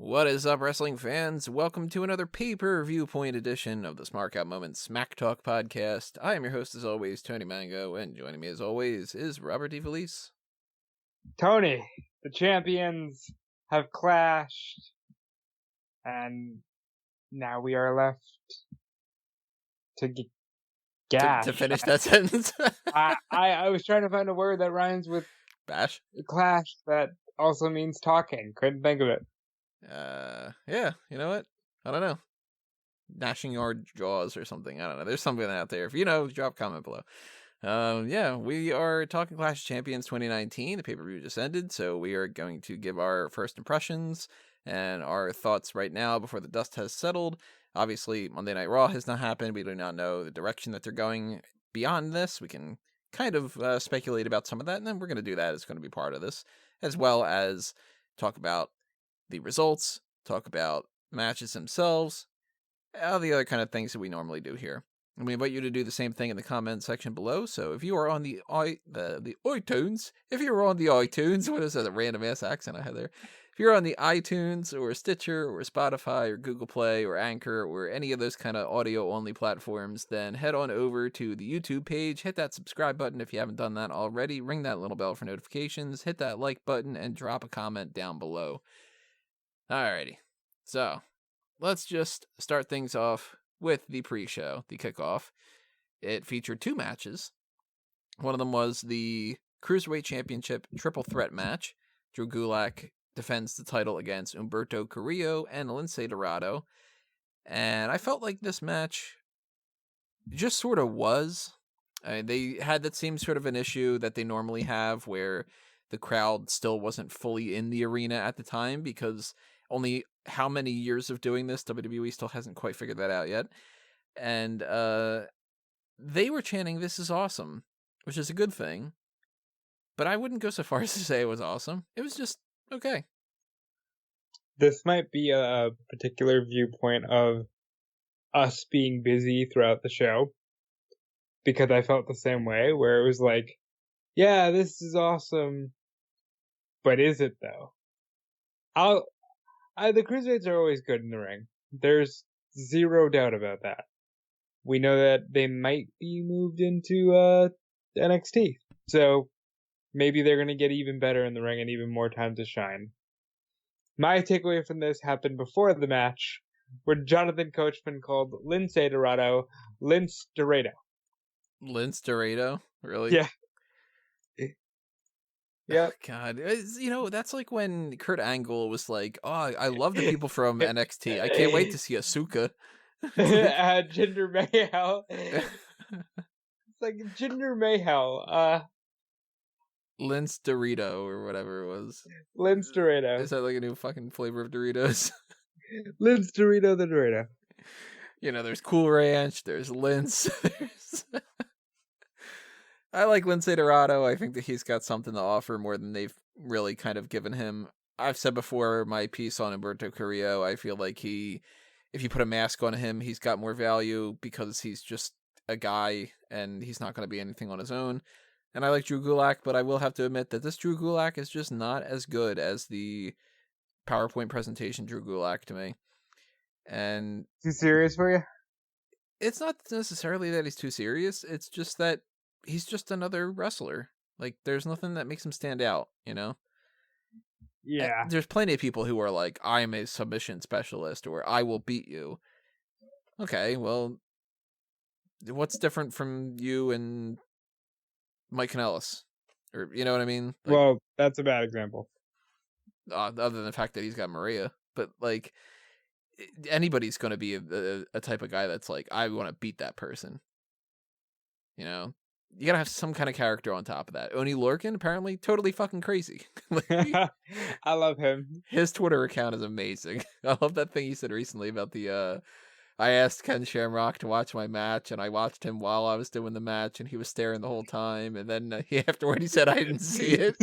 What is up, wrestling fans? Welcome to another Pay-Per-Viewpoint edition of the Smark Out Moment Smack Talk podcast. I am your host, as always, Tony Mango, and joining me, as always, is Robert DeFelice. Tony, the champions have clashed, and now we are left to gash. To finish that sentence. I was trying to find a word that rhymes with Bash? clash that also means talking. Couldn't think of it. Yeah, you know what? I don't know. Gnashing your jaws or something. I don't know. There's something out there. If you know, drop a comment below. Yeah, we are talking Clash of Champions 2019. The pay-per-view just ended, so we are going to give our first impressions and our thoughts right now before the dust has settled. Obviously, Monday Night Raw has not happened. We do not know the direction that they're going beyond this. We can kind of speculate about some of that, and then we're going to do that. It's going to be part of this, as well as talk about the results, talk about the matches themselves, all the other kind of things that we normally do here. And we invite you to do the same thing in the comment section below. So if you are on the iTunes, what is that, a random ass accent I had there? If you're on the iTunes or Stitcher or Spotify or Google Play or Anchor or any of those kind of audio only platforms, then head on over to the YouTube page, hit that subscribe button if you haven't done that already, ring that little bell for notifications, hit that like button, and drop a comment down below. Alrighty, so let's just start things off with the pre-show, the kickoff. It featured two matches. One of them was the Cruiserweight Championship triple threat match. Drew Gulak defends the title against Humberto Carrillo and Lince Dorado. And I felt like this match just sort of was. They had that same sort of an issue that they normally have where the crowd still wasn't fully in the arena at the time because only how many years of doing this, WWE still hasn't quite figured that out yet. And they were chanting, "This is awesome," which is a good thing. But I wouldn't go so far as to say it was awesome. It was just okay. This might be a particular viewpoint of us being busy throughout the show, because I felt the same way, where it was like, yeah, this is awesome, but is it though? The Cruiserweights are always good in the ring. There's zero doubt about that. We know that they might be moved into NXT, so maybe they're going to get even better in the ring and even more time to shine. My takeaway from this happened before the match, where Jonathan Coachman called Lince Dorado Lince Dorado. Lince Dorado? Really? Yeah. Yeah. Oh, God, that's like when Kurt Angle was like, "Oh, I love the people from NXT. I can't wait to see Asuka." Jinder Mahal. It's like Jinder Mahal. Lince Dorito or whatever it was. Lince Dorado. Is that like a new fucking flavor of Doritos? Lince Dorito the Dorado. There's Cool Ranch. There's Lince. I like Lince Dorado. I think that he's got something to offer more than they've really kind of given him. I've said before my piece on Humberto Carrillo. I feel like if you put a mask on him, he's got more value because he's just a guy and he's not going to be anything on his own. And I like Drew Gulak, but I will have to admit that this Drew Gulak is just not as good as the PowerPoint presentation Drew Gulak to me. And too serious for you? It's not necessarily that he's too serious. It's just that he's just another wrestler. Like, there's nothing that makes him stand out, Yeah. And there's plenty of people who are like, "I'm a submission specialist," or "I will beat you." Okay, well, what's different from you and Mike Kanellis? Or, you know what I mean? Like, well, that's a bad example. Other than the fact that he's got Maria. But, like, anybody's going to be a type of guy that's like, I want to beat that person. You gotta have some kind of character on top of that. Oni Lorcan, apparently, totally fucking crazy. I love him. His Twitter account is amazing. I love that thing he said recently about I asked Ken Shamrock to watch my match, and I watched him while I was doing the match, and he was staring the whole time, and then afterward he said I didn't see it.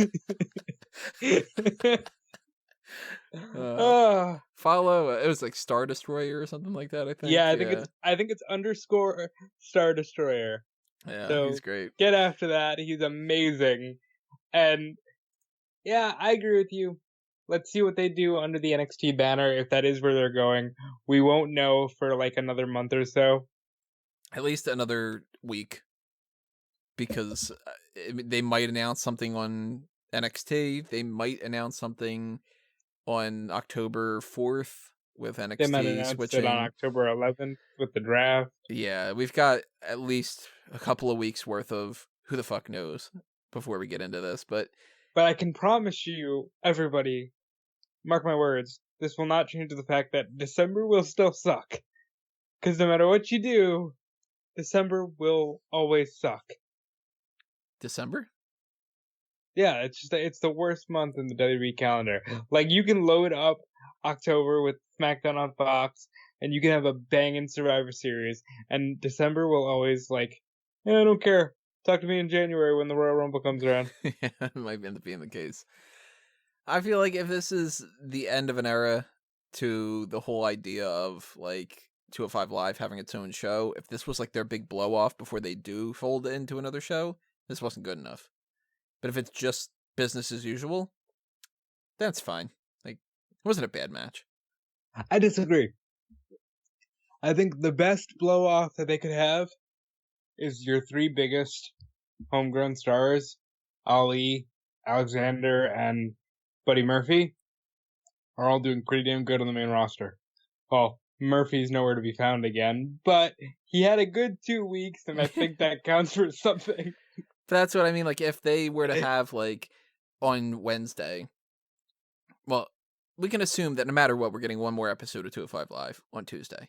Follow, it was like Star Destroyer or something like that, I think. Yeah, I think it's _ Star Destroyer. Yeah, so he's great. Get after that. He's amazing. And yeah, I agree with you. let's see what they do under the NXT banner. If that is where they're going, we won't know for like another month or so. At least another week, because they might announce something on NXT. They might announce something on October 4th with They might NXT announce switching. it on October 11th with the draft. Yeah, we've got at least a couple of weeks worth of who the fuck knows before we get into this. But I can promise you, everybody, mark my words, this will not change the fact that December will still suck. Because no matter what you do, December will always suck. December? Yeah, it's the worst month in the WWE calendar. Like, you can load up October with SmackDown on Fox, and you can have a banging Survivor Series, and December will always, like, I don't care. Talk to me in January when the Royal Rumble comes around. Yeah, it might end up being the case. I feel like if this is the end of an era to the whole idea of, like, 205 Live having its own show, if this was, like, their big blow-off before they do fold it into another show, this wasn't good enough. But if it's just business as usual, that's fine. Like, it wasn't a bad match. I disagree. I think the best blow off that they could have is your three biggest homegrown stars, Ali, Alexander, and Buddy Murphy, are all doing pretty damn good on the main roster. Well, Murphy's nowhere to be found again, but he had a good 2 weeks, and I think that counts for something. That's what I mean. Like, if they were to have, like, on Wednesday, well, we can assume that no matter what, we're getting one more episode of 205 Live on Tuesday.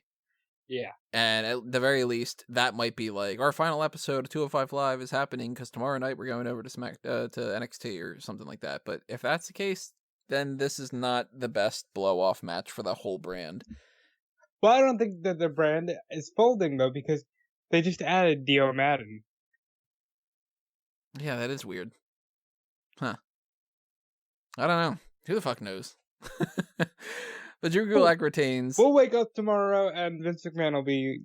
Yeah. And at the very least, that might be like, our final episode of 205 Live is happening because tomorrow night we're going over to to NXT or something like that. But if that's the case, then this is not the best blow-off match for the whole brand. Well, I don't think that the brand is folding, though, because they just added Dio Madden. Yeah, that is weird. Huh. I don't know. Who the fuck knows? But Drew Gulak retains. We'll wake up tomorrow and Vince McMahon will be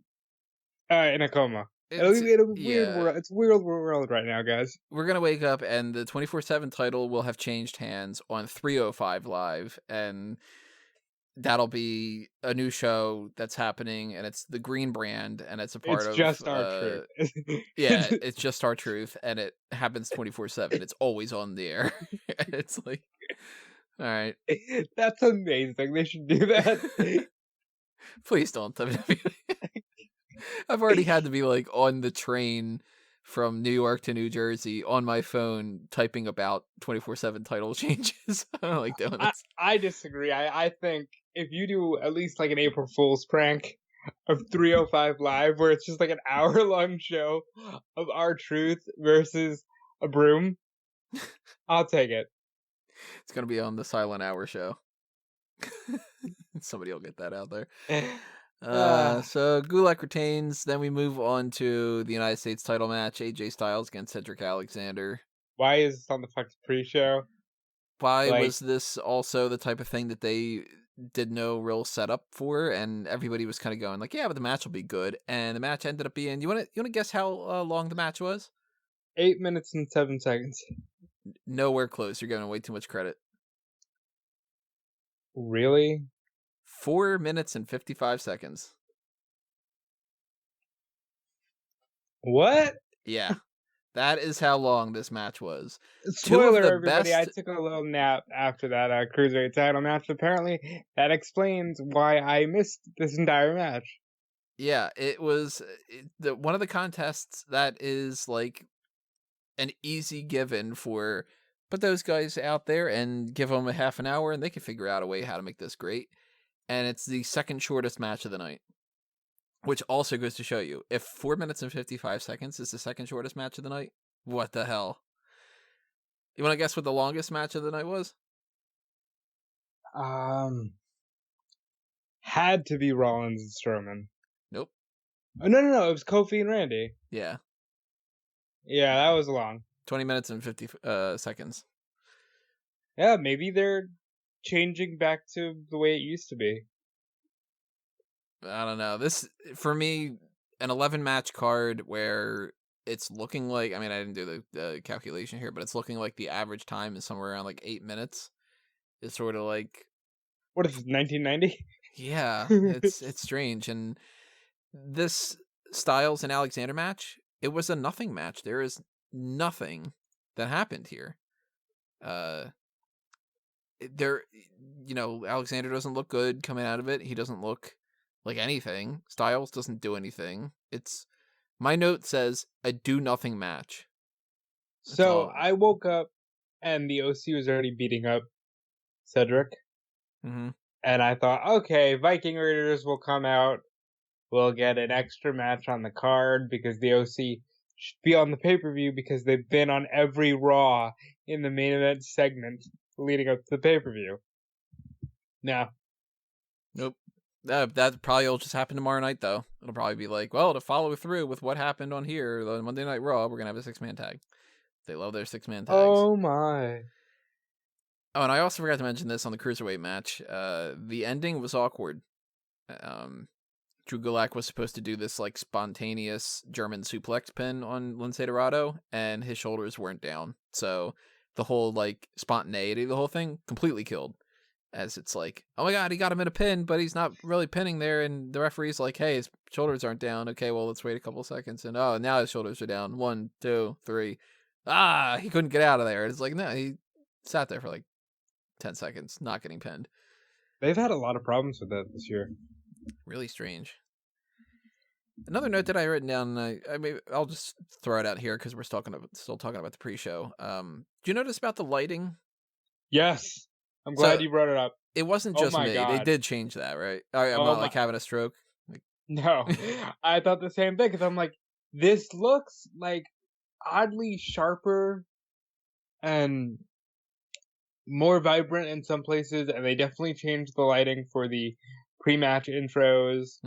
in a coma. It'll be weird world. It's weird world right now, guys. We're going to wake up and the 24/7 title will have changed hands on 305 Live, and that'll be a new show that's happening, and it's the Green brand, and it's a part of... It's just our truth. Yeah, it's just our truth, and it happens 24/7. It's always on the air. It's like... All right. That's amazing. They should do that. Please don't. I've already had to be like on the train from New York to New Jersey on my phone typing about 24/7 title changes. I don't like doing this. I disagree. I think if you do at least like an April Fool's prank of 305 Live where it's just like an hour-long show of our truth versus a broom, I'll take it. It's going to be on the Silent Hour show. Somebody will get that out there. So Gulak retains. Then we move on to the United States title match. AJ Styles against Cedric Alexander. Why is this on the Fox pre-show? Why was this also the type of thing that they did no real setup for? And everybody was kind of going like, yeah, but the match will be good. And the match ended up being... You want to guess how long the match was? 8 minutes and 7 seconds. Nowhere close. You're giving way too much credit. Really? 4 minutes and 55 seconds. What? Yeah. That is how long this match was. Spoiler, everybody, I took a little nap after that Cruiserweight title match. Apparently, that explains why I missed this entire match. Yeah, it was one of the contests that is like an easy given for put those guys out there and give them a half an hour and they can figure out a way how to make this great. And it's the second shortest match of the night, which also goes to show you if 4 minutes and 55 seconds is the second shortest match of the night, what the hell? You want to guess what the longest match of the night was? Had to be Rollins and Strowman. Nope. Oh, no. It was Kofi and Randy. Yeah. Yeah, that was long. 20 minutes and 50 seconds. Yeah, maybe they're changing back to the way it used to be. I don't know. This, for me, an 11-match card where it's looking like... I mean, I didn't do the calculation here, but it's looking like the average time is somewhere around like 8 minutes. is sort of like, What is this, 1990? yeah, it's strange. And this Styles and Alexander match, it was a nothing match. There is nothing that happened here. There, Alexander doesn't look good coming out of it. He doesn't look like anything. Styles doesn't do anything. My note says a do nothing match. That's So all. I woke up and the OC was already beating up Cedric. Mm-hmm. And I thought, okay, Viking Raiders will come out. We'll get an extra match on the card because the OC should be on the pay-per-view because they've been on every Raw in the main event segment leading up to the pay-per-view. No. Nope. That probably will just happen tomorrow night, though. It'll probably be like, well, to follow through with what happened on here, the Monday Night Raw, we're going to have a 6-man tag. They love their 6-man tags. Oh, my. Oh, and I also forgot to mention this on the Cruiserweight match. The ending was awkward. Drew Gulak was supposed to do this like spontaneous German suplex pin on Lince Dorado, and his shoulders weren't down. So the whole like spontaneity of the whole thing completely killed. As it's like, oh my god, he got him in a pin, but he's not really pinning there, and the referee's like, hey, his shoulders aren't down. Okay, well, let's wait a couple seconds, and oh, now his shoulders are down. 1, 2, 3. He couldn't get out of there. It's like, no, he sat there for like 10 seconds, not getting pinned. They've had a lot of problems with that this year. Really strange. Another note that I written down, I'll just throw it out here because we're still talking about the pre-show. Do you notice about the lighting? Yes. I'm glad you brought it up. It wasn't just me. God. They did change that, right? I'm not like having a stroke. No. I thought the same thing because I'm like, this looks like oddly sharper and more vibrant in some places, and they definitely changed the lighting for the pre-match intros,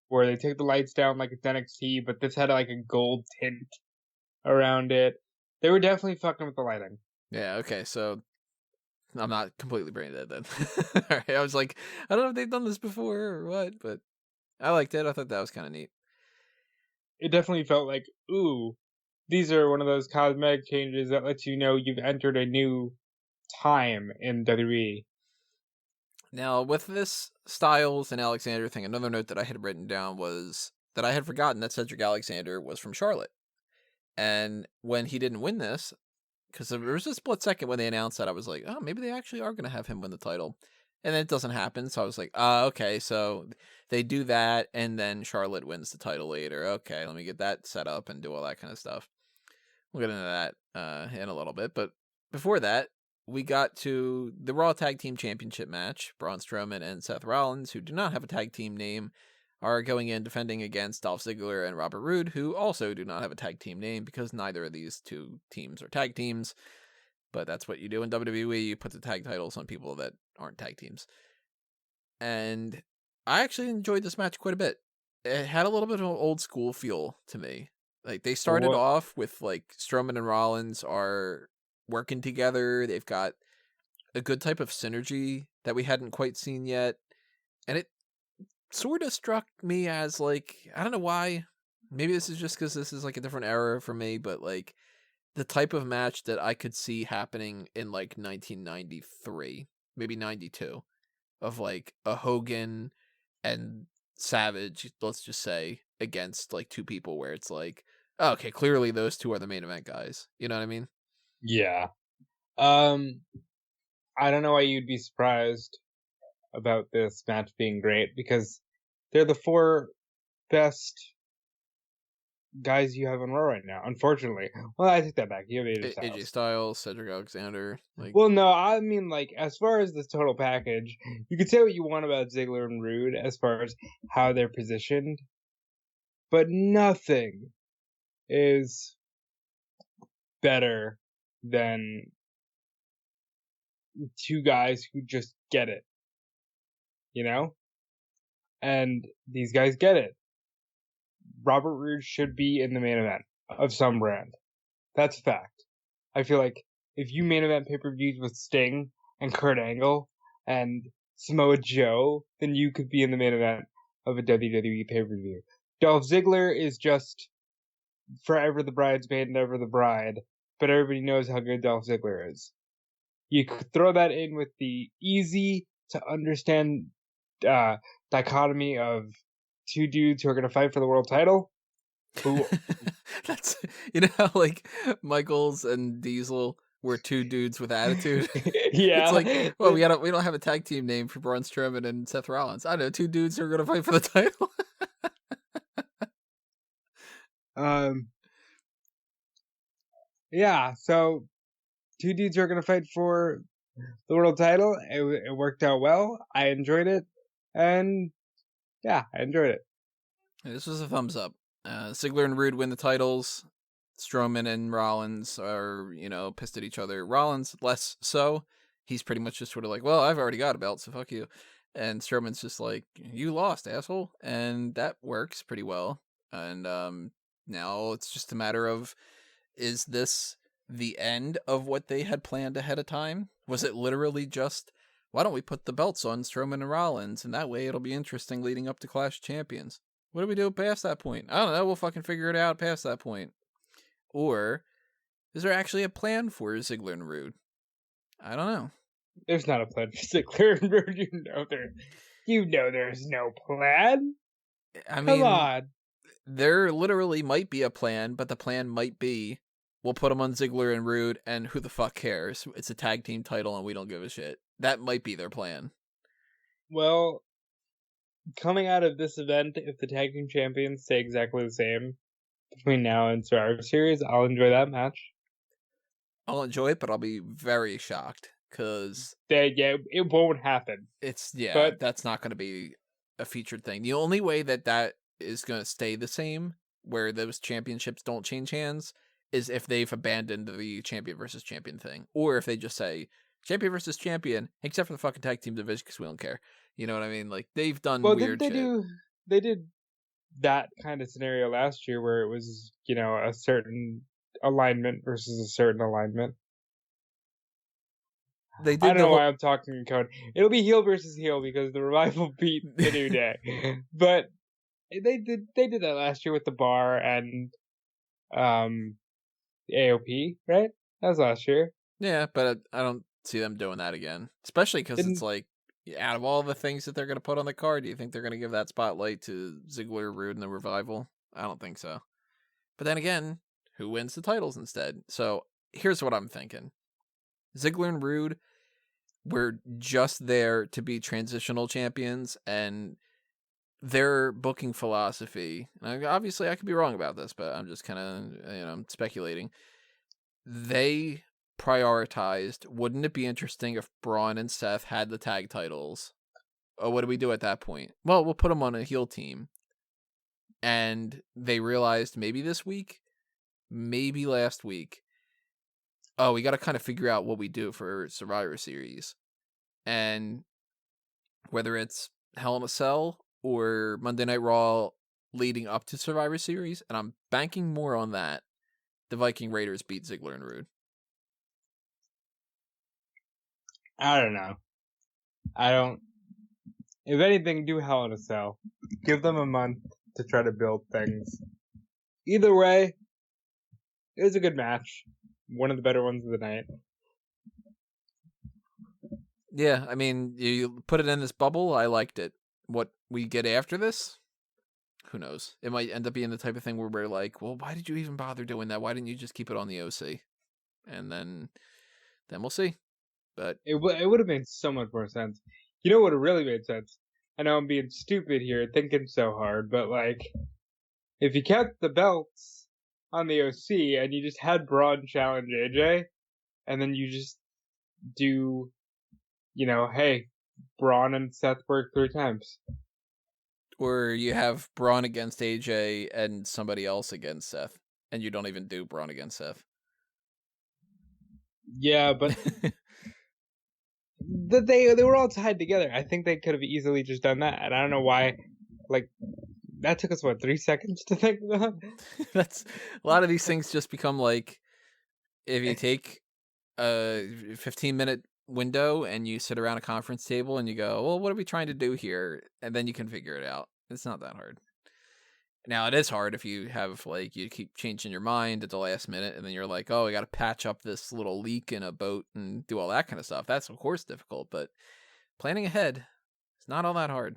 where they take the lights down like it's NXT, but this had like a gold tint around it. They were definitely fucking with the lighting. Yeah, okay, so I'm not completely brain dead then. All right, I was like, I don't know if they've done this before or what, but I liked it. I thought that was kind of neat. It definitely felt like, ooh, these are one of those cosmetic changes that lets you know you've entered a new time in WWE. Now, with this Styles and Alexander thing, another note that I had written down was that I had forgotten that Cedric Alexander was from Charlotte. And when he didn't win this, because there was a split second when they announced that, I was like, oh, maybe they actually are going to have him win the title. And then it doesn't happen, so I was like, okay, so they do that, and then Charlotte wins the title later. Okay, let me get that set up and do all that kind of stuff. We'll get into that in a little bit, but before that, we got to the Raw Tag Team Championship match. Braun Strowman and Seth Rollins, who do not have a tag team name, are going in defending against Dolph Ziggler and Robert Roode, who also do not have a tag team name because neither of these two teams are tag teams. But that's what you do in WWE. You put the tag titles on people that aren't tag teams. And I actually enjoyed this match quite a bit. It had a little bit of an old school feel to me. Like, they started off with, like, Strowman and Rollins are working together. They've got a good type of synergy that we hadn't quite seen yet. And it sort of struck me as, like, I don't know why. Maybe this is just because this is, like, a different era for me, but, like, the type of match that I could see happening in, like, 1993, maybe 92, of, like, a Hogan and Savage, let's just say, against, like, two people where it's like, okay, clearly those two are the main event guys. You know what I mean? Yeah. I don't know why you'd be surprised about this match being great, because they're the 4 best guys you have on Raw right now, unfortunately. Well, I take that back. You have AJ Styles, Cedric Alexander. Like, well, no, I mean, like, as far as the total package, you could say what you want about Ziggler and Roode as far as how they're positioned, but nothing is better than 2 guys who just get it, you know? And these guys get it. Robert Roode should be in the main event of some brand. That's a fact. I feel like if you main event pay-per-views with Sting and Kurt Angle and Samoa Joe, then you could be in the main event of a WWE pay-per-view. Dolph Ziggler is just forever the bridesmaid, never the bride, but everybody knows how good Dolph Ziggler is. You could throw that in with the easy to understand dichotomy of two dudes who are going to fight for the world title. Who That's, you know how like Michaels and Diesel were two dudes with attitude. Yeah. It's like, well, we don't have a tag team name for Braun Strowman and Seth Rollins. I know two dudes who are gonna fight for the title. Yeah. So two dudes are going to fight for the world title. It worked out well. I enjoyed it, and yeah, I enjoyed it. This was a thumbs up. Ziggler and Roode win the titles. Strowman and Rollins are, pissed at each other. Rollins less so. He's pretty much just sort of like, well, I've already got a belt, so fuck you. And Strowman's just like, you lost, asshole. And that works pretty well. And now it's just a matter of, is this the end of what they had planned ahead of time? Was it literally just, why don't we put the belts on Strowman and Rollins, and that way it'll be interesting leading up to Clash of Champions? What do we do past that point? I don't know. We'll fucking figure it out past that point. Or is there actually a plan for Ziggler and Roode? I don't know. There's not a plan for Ziggler and Roode. You know there's no plan. I mean, come on. There literally might be a plan, but the plan might be, we'll put them on Ziggler and Roode, and who the fuck cares? It's a tag team title, and we don't give a shit. That might be their plan. Well, coming out of this event, if the tag team champions stay exactly the same between now and Survivor Series, I'll enjoy that match. I'll enjoy it, but I'll be very shocked because it won't happen. But that's not going to be a featured thing. The only way that is going to stay the same, where those championships don't change hands, is if they've abandoned the champion versus champion thing, or if they just say champion versus champion, except for the fucking tag team division because we don't care. You know what I mean? Like, they've done weird shit. They did that kind of scenario last year where it was, a certain alignment versus a certain alignment. They did. I don't know why I'm talking in code. It'll be heel versus heel because the Revival beat the New Day. But they did that last year with the Bar and AOP, right? That was last year. Yeah, but I don't see them doing that again. Especially because it's like, out of all the things that they're going to put on the card, do you think they're going to give that spotlight to Ziggler, Roode, and the Revival? I don't think so. But then again, who wins the titles instead? So here's what I'm thinking. Ziggler and Roode were just there to be transitional champions, and their booking philosophy, and obviously I could be wrong about this, but I'm just kind of, speculating. They prioritized, wouldn't it be interesting if Braun and Seth had the tag titles? Oh, what do we do at that point? Well, we'll put them on a heel team. And they realized maybe this week, maybe last week, oh, we got to kind of figure out what we do for Survivor Series. And whether it's Hell in a Cell or Monday Night Raw leading up to Survivor Series, and I'm banking more on that, the Viking Raiders beat Ziggler and Roode. I don't know. If anything, do Hell in a Cell. Give them a month to try to build things. Either way, it was a good match. One of the better ones of the night. Yeah, I mean, you put it in this bubble, I liked it. What we get after this? Who knows? It might end up being the type of thing where we're like, well, why did you even bother doing that? Why didn't you just keep it on the OC? And then we'll see. But it would have made so much more sense. You know what would have really made sense? I know I'm being stupid here, thinking so hard, but like, if you kept the belts on the OC and you just had Braun challenge AJ, and then you just do, hey, Braun and Seth work 3 times. Or you have Braun against AJ and somebody else against Seth, and you don't even do Braun against Seth. Yeah, but they were all tied together. I think they could have easily just done that, and I don't know why. Like, that took us 3 seconds to think about. That's a lot of these things just become like, if you take a 15-minute window and you sit around a conference table and you go, well, what are we trying to do here? And then you can figure it out. It's not that hard. Now, it is hard if you have, like, you keep changing your mind at the last minute, and then you're like, oh, we got to patch up this little leak in a boat and do all that kind of stuff. That's, of course, difficult, but planning ahead is not all that hard.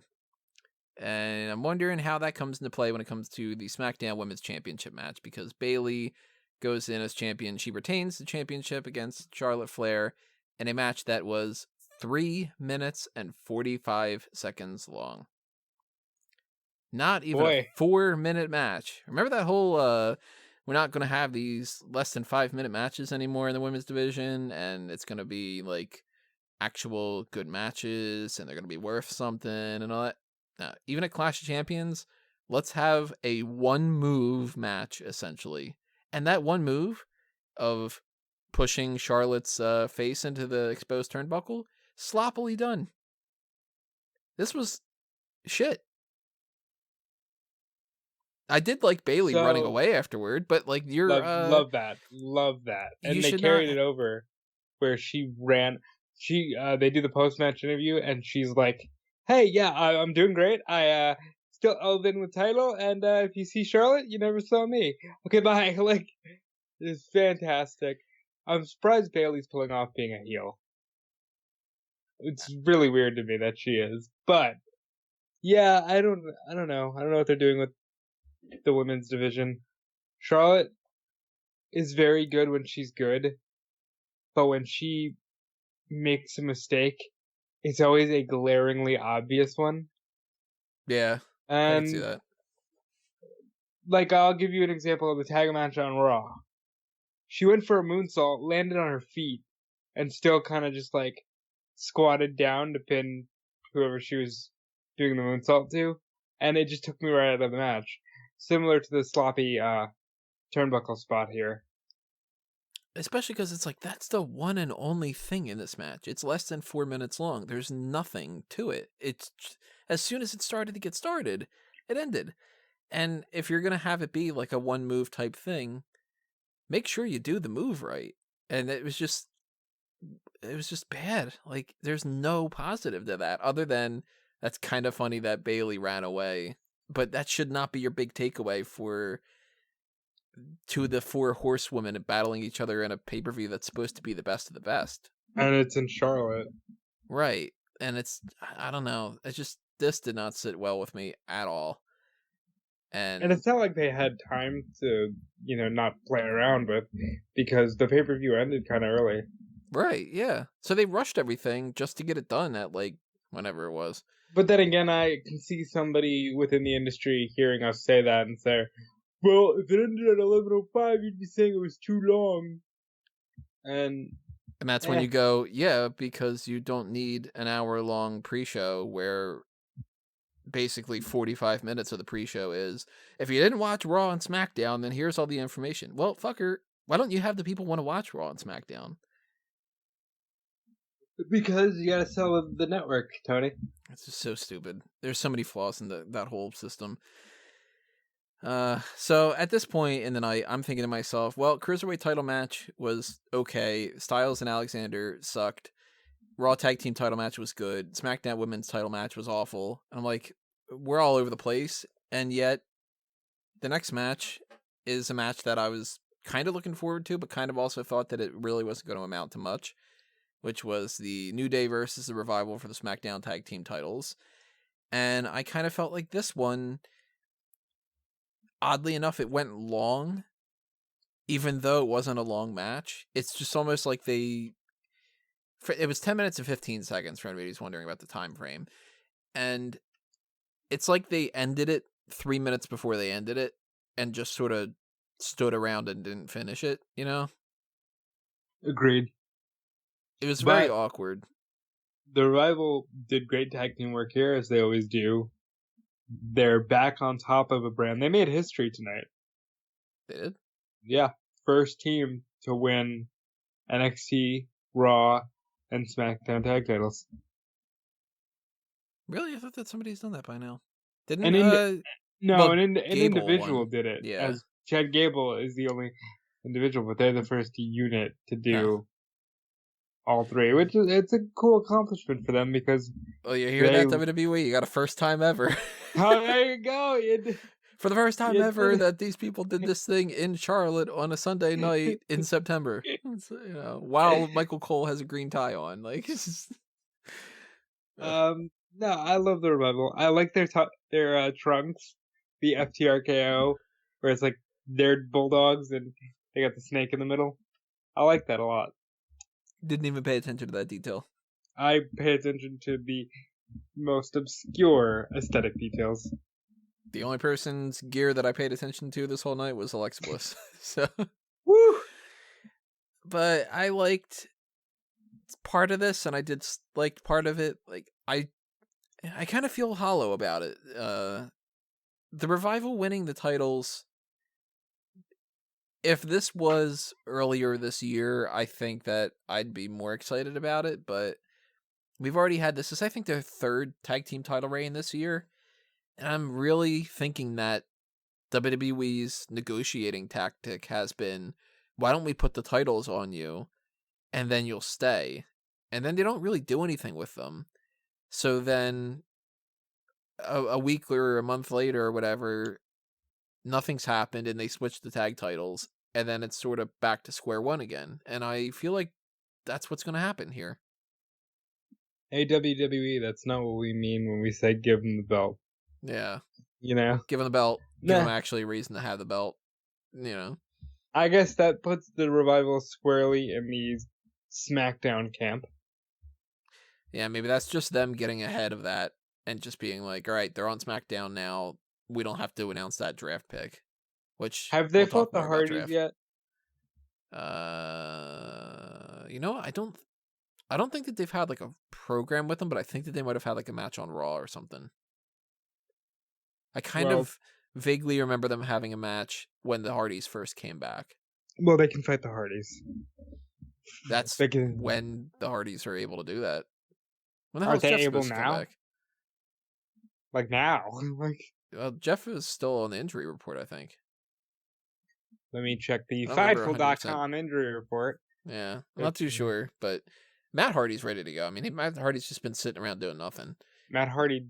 And I'm wondering how that comes into play when it comes to the SmackDown Women's Championship match, because Bayley goes in as champion. She retains the championship against Charlotte Flair in a match that was 3 minutes and 45 seconds long. Not even a 4-minute match. Remember that whole, we're not going to have these less than 5-minute matches anymore in the women's division, and it's going to be, like, actual good matches, and they're going to be worth something and all that. Now, even at Clash of Champions, let's have a one-move match, essentially. And that one move of pushing Charlotte's face into the exposed turnbuckle, sloppily done. This was shit. I did like Bayley running away afterward, but like you're love that, and they carried it over where she ran. They do the post match interview, and she's like, "Hey, yeah, I'm doing great. I still held in with title, and if you see Charlotte, you never saw me. Okay, bye." Like, it's fantastic. I'm surprised Bayley's pulling off being a heel. It's really weird to me that she is, but yeah, I don't know. I don't know what they're doing with the women's division. Charlotte is very good when she's good, but when she makes a mistake, it's always a glaringly obvious one. Yeah, and I can see that. Like, I'll give you an example of the tag match on Raw. She went for a moonsault, landed on her feet, and still kind of just like squatted down to pin whoever she was doing the moonsault to, and it just took me right out of the match. Similar to the sloppy turnbuckle spot here. Especially because it's like, that's the one and only thing in this match. It's less than 4 minutes long. There's nothing to it. It's as soon as it started to get started, it ended. And if you're going to have it be like a one move type thing, make sure you do the move right. And it was just bad. Like, there's no positive to that other than that's kind of funny that Bayley ran away. But that should not be your big takeaway for two of the four horsewomen battling each other in a pay-per-view that's supposed to be the best of the best. And it's in Charlotte. Right. And it's, I don't know. It's just, this did not sit well with me at all. And it's not like they had time to, not play around with, because the pay-per-view ended kind of early. Right, yeah. So they rushed everything just to get it done at, like, whenever it was. But then again, I can see somebody within the industry hearing us say that and say, well, if it ended at 11:05, you'd be saying it was too long. And that's when you go, yeah, because you don't need an hour-long pre-show where basically 45 minutes of the pre-show is, if you didn't watch Raw and SmackDown, then here's all the information. Well, fucker, why don't you have the people want to watch Raw and SmackDown? Because you gotta sell the network, Tony. It's just so stupid. There's so many flaws in that whole system. So at this point in the night, I'm thinking to myself, well, Cruiserweight title match was okay. Styles and Alexander sucked. Raw tag team title match was good. SmackDown women's title match was awful. And I'm like, we're all over the place. And yet the next match is a match that I was kind of looking forward to, but kind of also thought that it really wasn't going to amount to much, which was the New Day versus the Revival for the SmackDown tag team titles. And I kind of felt like this one, oddly enough, it went long, even though it wasn't a long match. It's just almost like it was 10 minutes and 15 seconds for anybody who's wondering about the time frame. And it's like they ended it 3 minutes before they ended it and just sort of stood around and didn't finish it, Agreed. It was very awkward. The Revival did great tag team work here, as they always do. They're back on top of a brand. They made history tonight. They did? Yeah. First team to win NXT, Raw, and SmackDown tag titles. Really? I thought that somebody's done that by now. Didn't an individual won. did it. Yeah. As Chad Gable is the only individual, but they're the first unit to do all three, which it's a cool accomplishment for them because. Oh, you hear that, WWE? You got a first time ever. Oh, there you go. For the first time It's ever that these people did this thing in Charlotte on a Sunday night in September. While Michael Cole has a green tie on. Like, it's just... No, I love the Revival. I like their trunks, the FTRKO, where it's like they're bulldogs and they got the snake in the middle. I like that a lot. Didn't even pay attention to that detail. I pay attention to the most obscure aesthetic details. The only person's gear that I paid attention to this whole night was Alexa Bliss. So, woo! But I liked part of this, and I did like part of it. Like, I kind of feel hollow about it. The Revival winning the titles. If this was earlier this year, I think that I'd be more excited about it, but we've already had this. This is, I think, their third tag team title reign this year, and I'm really thinking that WWE's negotiating tactic has been, why don't we put the titles on you, and then you'll stay, and then they don't really do anything with them. So then a week or a month later or whatever, nothing's happened, and they switch the tag titles, and then it's sort of back to square one again. And I feel like that's what's going to happen here. Hey, WWE, that's not what we mean when we say give them the belt. Yeah. You know? Give them the belt. Give them actually a reason to have the belt. You know? I guess that puts the Revival squarely in the SmackDown camp. Yeah, maybe that's just them getting ahead of that and just being like, all right, they're on SmackDown now. We don't have to announce that draft pick. Which have they fought the Hardys yet? You know, I don't think that they've had like a program with them, but I think that they might have had like a match on Raw or something. I kind of vaguely remember them having a match when the Hardys first came back. Well, they can fight the Hardys. That's when the Hardys are able to do that. When the hell are is they Jeff able supposed to now? come back? Like now? Like, well, Jeff is still on the injury report, I think. Let me check the Fightful.com injury report. Yeah, I'm not too sure, but Matt Hardy's ready to go. I mean, Matt Hardy's just been sitting around doing nothing. Matt Hardy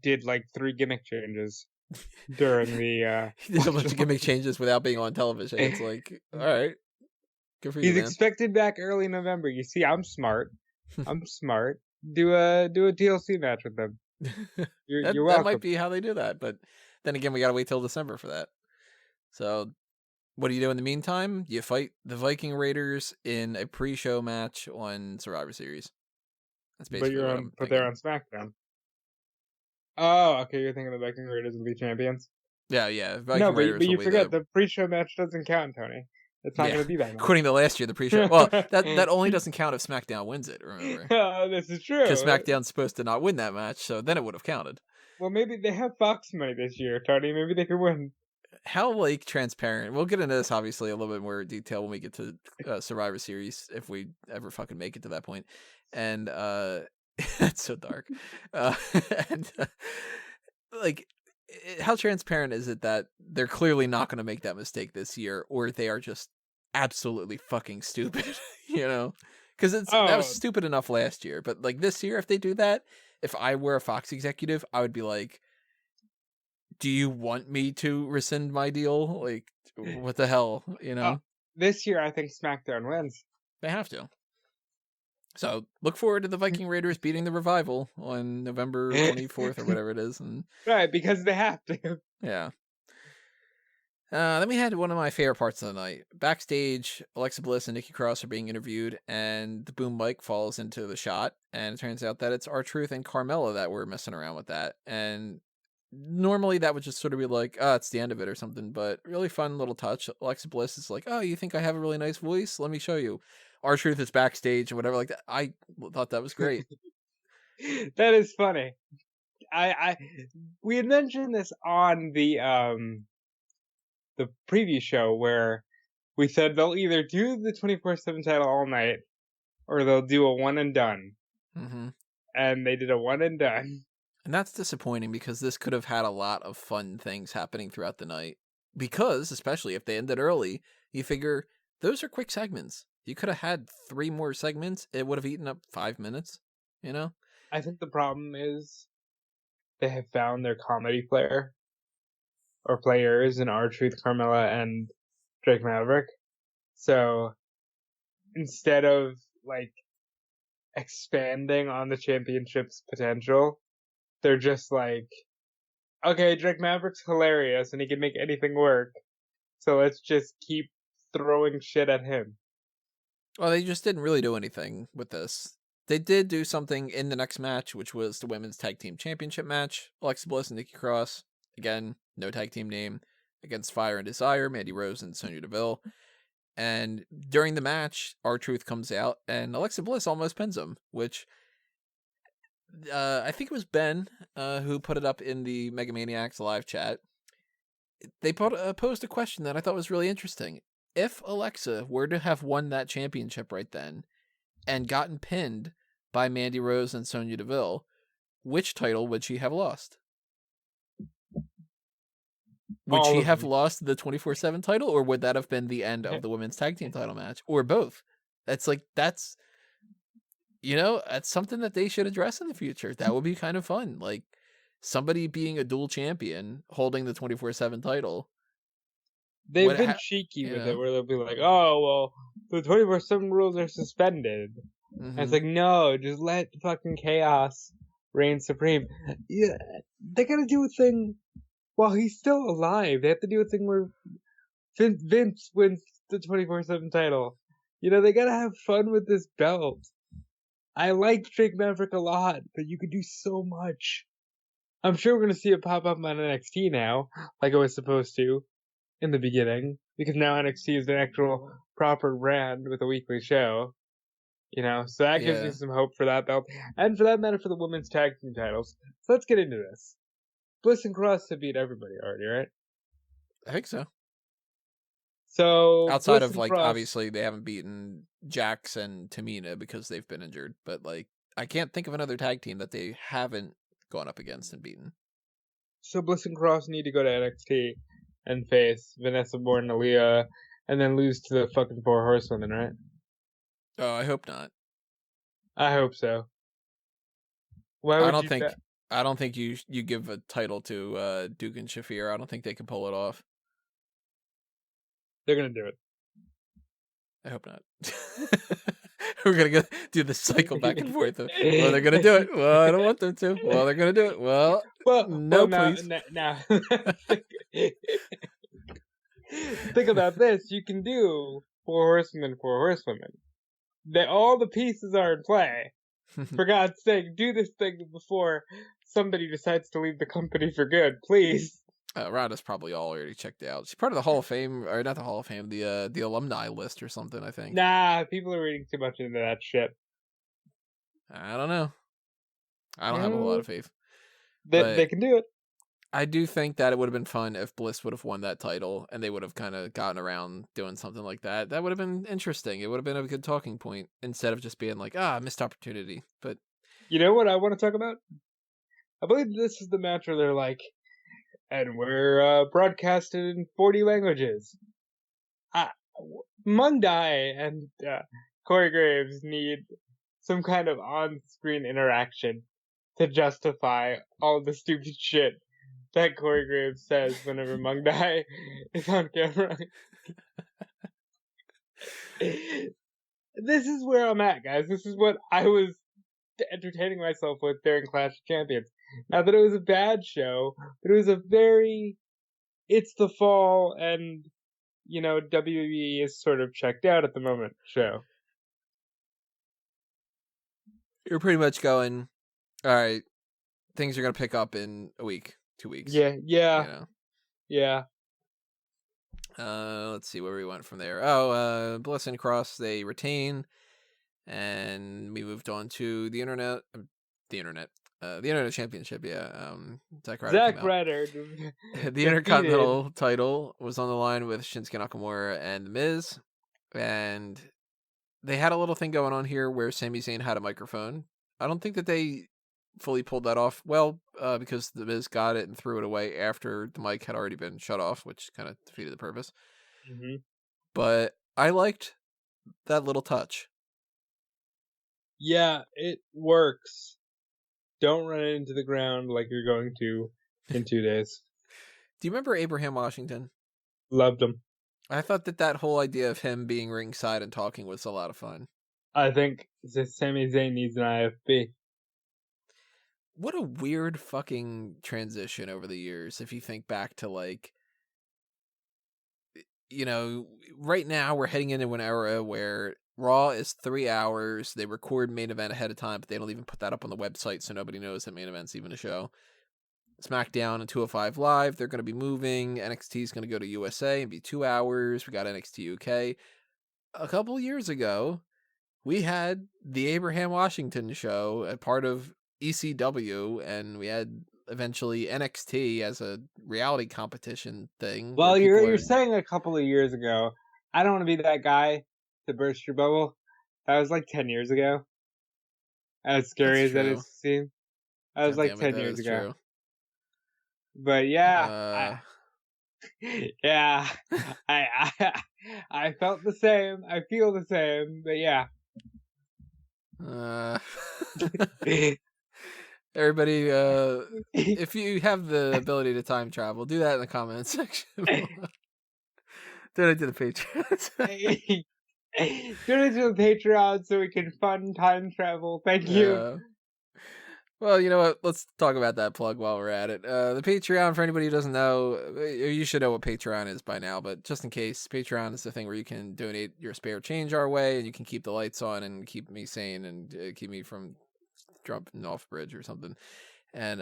did like 3 gimmick changes during the... he did a bunch of gimmick changes without being on television. It's like, all right, good for you, He's man. expected back early November. You see, I'm smart. I'm smart. Do a TLC match with them. You're welcome. That might be how they do that, but then again, we gotta wait till December for that. So, what do you do in the meantime? You fight the Viking Raiders in a pre-show match on Survivor Series. That's basically but they're on SmackDown. Oh, okay. You're thinking the Viking Raiders will be champions? Yeah. Viking Raiders but you forget the pre-show match doesn't count, Tony. It's not going to be that much. According to last year, the pre-show. Well, that only doesn't count if SmackDown wins it. Remember? This is true. Because SmackDown's supposed to not win that match, so then it would have counted. Well, maybe they have Fox money this year, Tony. Maybe they could win. How transparent? We'll get into this obviously a little bit more detail when we get to Survivor Series, if we ever fucking make it to that point. And it's so dark. How transparent is it that they're clearly not going to make that mistake this year, or they are just absolutely fucking stupid? You know, because that was stupid enough last year, but like this year, if they do that, if I were a Fox executive, I would be like, do you want me to rescind my deal? Like, what the hell, you know? This year, I think SmackDown wins. They have to. So, look forward to the Viking Raiders beating the Revival on November 24th or whatever it is. And right, because they have to. Yeah. Then we had one of my favorite parts of the night. Backstage, Alexa Bliss and Nikki Cross are being interviewed, and the boom mic falls into the shot, and it turns out that it's R-Truth and Carmella that were messing around with that. And normally that would just sort of be like, it's the end of it or something, but really fun little touch. Alexa Bliss is like, oh, you think I have a really nice voice? Let me show you. R-Truth is backstage and whatever like that. I thought that was great. That is funny. We had mentioned this on the preview show where we said they'll either do the 24/7 title all night or they'll do a one and done. Mm-hmm. And they did a one and done. And that's disappointing because this could have had a lot of fun things happening throughout the night. Because, especially if they ended early, you figure those are quick segments. You could have had 3 more segments. It would have eaten up 5 minutes, you know? I think the problem is they have found their comedy flair. or players in R-Truth, Carmella, and Drake Maverick. So instead of like expanding on the championship's potential, they're just like, okay, Drake Maverick's hilarious and he can make anything work. So let's just keep throwing shit at him. Well, they just didn't really do anything with this. They did do something in the next match, which was the Women's Tag Team Championship match. Alexa Bliss and Nikki Cross, again, no tag team name, against Fire and Desire, Mandy Rose and Sonya Deville. And during the match, R-Truth comes out, and Alexa Bliss almost pins him, which I think it was Ben who put it up in the Mega Maniacs live chat. They posed a question that I thought was really interesting. If Alexa were to have won that championship right then and gotten pinned by Mandy Rose and Sonya Deville, which title would she have lost? Would she have lost the 24/7 title, or would that have been the end of the women's tag team title match, or both? That's something that they should address in the future. That would be kind of fun. Like somebody being a dual champion holding the 24/7 title. They've been cheeky with it, where they'll be like, "Oh, well, the 24/7 rules are suspended." Mm-hmm. And it's like, no, just let fucking chaos reign supreme. Yeah, they gotta do a thing while he's still alive. They have to do a thing where Vince wins the 24/7 title. They gotta have fun with this belt. I like Drake Maverick a lot, but you could do so much. I'm sure we're gonna see it pop up on NXT now, like it was supposed to in the beginning, because now NXT is an actual proper brand with a weekly show. So that gives me some hope for that belt, and for that matter, for the women's tag team titles. So let's get into this. Bliss and Cross have beat everybody already, right? I think so. So outside of like, Cross, obviously they haven't beaten Jax and Tamina because they've been injured, but like I can't think of another tag team that they haven't gone up against and beaten. So Bliss and Cross need to go to NXT and face Vanessa Born, Aaliyah, and then lose to the fucking Four Horsewomen, right? Oh, I hope not. I hope so. Why would I don't think you give a title to Duke and Shafir. I don't think they can pull it off. They're gonna do it. I hope not. We're gonna do the cycle back and forth. Well, they're gonna do it. Well, I don't want them to. Well, they're gonna do it. Well, no, please. Now. Think about this. You can do Four Horsemen, Four Horsewomen. All the pieces are in play. For God's sake, do this thing before somebody decides to leave the company for good, please. Rhonda's probably already checked out. She's part of the Hall of Fame, or not the Hall of Fame, the alumni list or something, I think. Nah, people are reading too much into that shit. I don't know. I don't have a lot of faith. They can do it. I do think that it would have been fun if Bliss would have won that title and they would have kind of gotten around doing something like that. That would have been interesting. It would have been a good talking point instead of just being like, missed opportunity. But you know what I want to talk about? I believe this is the match where they're like, and we're broadcasted in 40 languages. Mung Dai and Corey Graves need some kind of on-screen interaction to justify all the stupid shit that Corey Graves says whenever Mung Dai is on camera. This is where I'm at, guys. This is what I was entertaining myself with during Clash of Champions. Not that it was a bad show, but it was a very, it's the fall and, WWE is sort of checked out at the moment show. You're pretty much going, all right, things are going to pick up in a week, 2 weeks. Yeah. Let's see where we went from there. Bliss and Cross, they retain, and we moved on to the Internet Championship. Zack Ryder. The Intercontinental title was on the line with Shinsuke Nakamura and The Miz, and they had a little thing going on here where Sami Zayn had a microphone. I don't think that they fully pulled that off well, because The Miz got it and threw it away after the mic had already been shut off, which kind of defeated the purpose. Mm-hmm. But I liked that little touch. Yeah, it works. Don't run it into the ground like you're going to in 2 days. Do you remember Abraham Washington? Loved him. I thought that whole idea of him being ringside and talking was a lot of fun. I think Sami Zayn needs an IFB. What a weird fucking transition over the years. If you think back to like, right now we're heading into an era where Raw is 3 hours. They record main event ahead of time, but they don't even put that up on the website, so nobody knows that main event's even a show. SmackDown and 205 Live, they're going to be moving. NXT is going to go to USA and be 2 hours. We got NXT UK. A couple years ago, we had the Abraham Washington show, a part of ECW, and we had eventually NXT as a reality competition thing. Well, you're saying a couple of years ago. I don't want to be that guy to burst your bubble. That was like 10 years ago. As scary as that is to seem. That was like 10 years ago. True. But yeah, yeah, I felt the same. I feel the same. But yeah. Everybody, if you have the ability to time travel, do that in the comments section. Donate to the Patreon. Donate to the Patreon so we can fund time travel. Thank you. Well, you know what? Let's talk about that plug while we're at it. The Patreon, for anybody who doesn't know, you should know what Patreon is by now, but just in case, Patreon is the thing where you can donate your spare change our way, and you can keep the lights on and keep me sane and keep me from dropping off bridge or something. And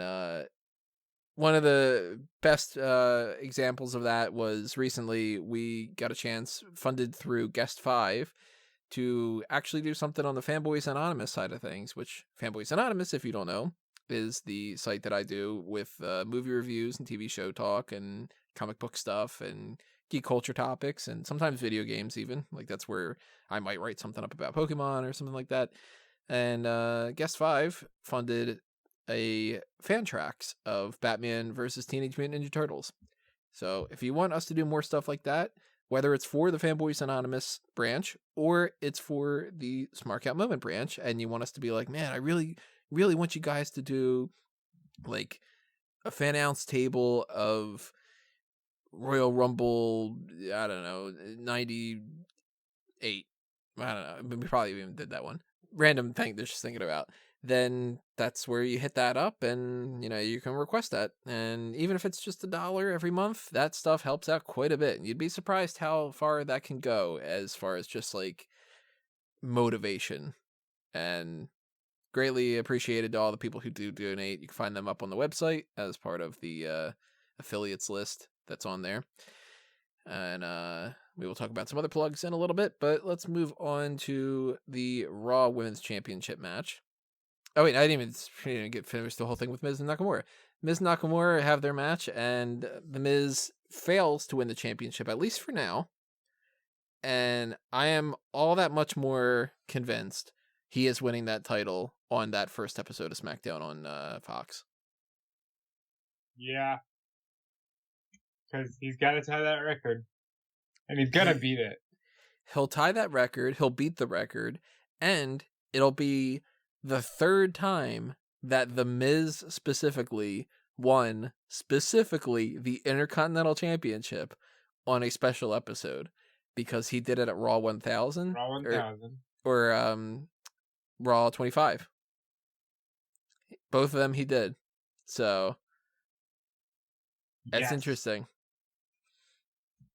one of the best examples of that was recently we got a chance, funded through Guest 5, to actually do something on the Fanboys Anonymous side of things, which Fanboys Anonymous, if you don't know, is the site that I do with movie reviews and TV show talk and comic book stuff and geek culture topics and sometimes video games even. Like that's where I might write something up about Pokemon or something like that. And Guest 5 funded a fan tracks of Batman versus Teenage Mutant Ninja Turtles. So if you want us to do more stuff like that, whether it's for the Fanboys Anonymous branch or it's for the Smark Out Moment branch, and you want us to be like, man, I really, really want you guys to do like a fan ounce table of Royal Rumble, I don't know, 98. I don't know. We probably even did that one. Random thing they're just thinking about. Then that's where you hit that up and, you can request that. And even if it's just $1 every month, that stuff helps out quite a bit. And you'd be surprised how far that can go as far as just like motivation. And greatly appreciated to all the people who do donate. You can find them up on the website as part of the affiliates list that's on there. And we will talk about some other plugs in a little bit, but let's move on to the Raw Women's Championship match. Oh, wait, I didn't even get finished the whole thing with Miz and Nakamura. Miz and Nakamura have their match, and The Miz fails to win the championship, at least for now. And I am all that much more convinced he is winning that title on that first episode of SmackDown on Fox. Yeah. Because he's got to tie that record. And he's going to beat it. He'll tie that record, he'll beat the record, and it'll be the third time that The Miz specifically won the Intercontinental Championship on a special episode, because he did it at Raw 1000. Raw 1000. Or Raw 25. Both of them he did. So that's interesting.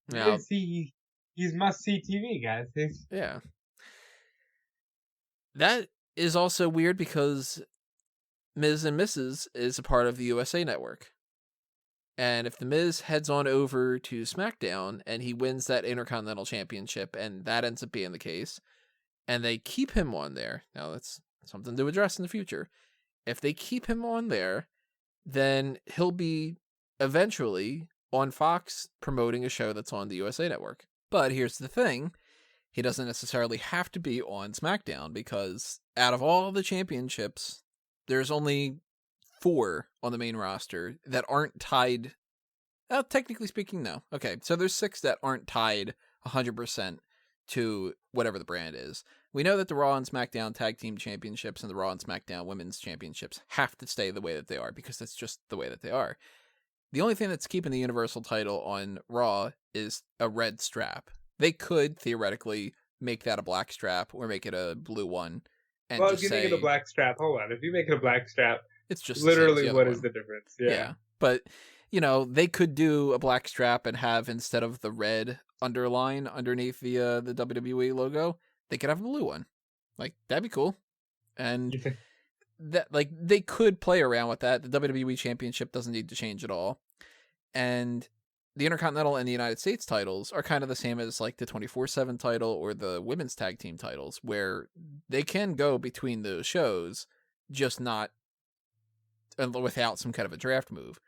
Now, he's must-see TV, guys. Yeah. That is also weird because Miz and Mrs. is a part of the USA Network. And if The Miz heads on over to SmackDown and he wins that Intercontinental Championship, and that ends up being the case, and they keep him on there, now that's something to address in the future. If they keep him on there, then he'll be eventually on Fox promoting a show that's on the USA Network. But here's the thing. He doesn't necessarily have to be on SmackDown, because out of all the championships, there's only 4 on the main roster that aren't tied. Well, technically speaking, no. Okay, so there's 6 that aren't tied 100% to whatever the brand is. We know that the Raw and SmackDown Tag Team Championships and the Raw and SmackDown Women's Championships have to stay the way that they are, because that's just the way that they are. The only thing that's keeping the Universal title on Raw is a red strap. They could theoretically make that a black strap or make it a blue one, and Well, if just you make it a say black strap, hold on. If you make it a black strap, it's just the same as literally, the other what one. is the difference? Yeah. But, they could do a black strap and have, instead of the red underline underneath the WWE logo, they could have a blue one. Like, that'd be cool. And You think? that, like, they could play around with that. The WWE Championship doesn't need to change at all. And the Intercontinental and the United States titles are kind of the same as, like, the 24/7 title or the women's tag team titles, where they can go between those shows, just not without some kind of a draft move.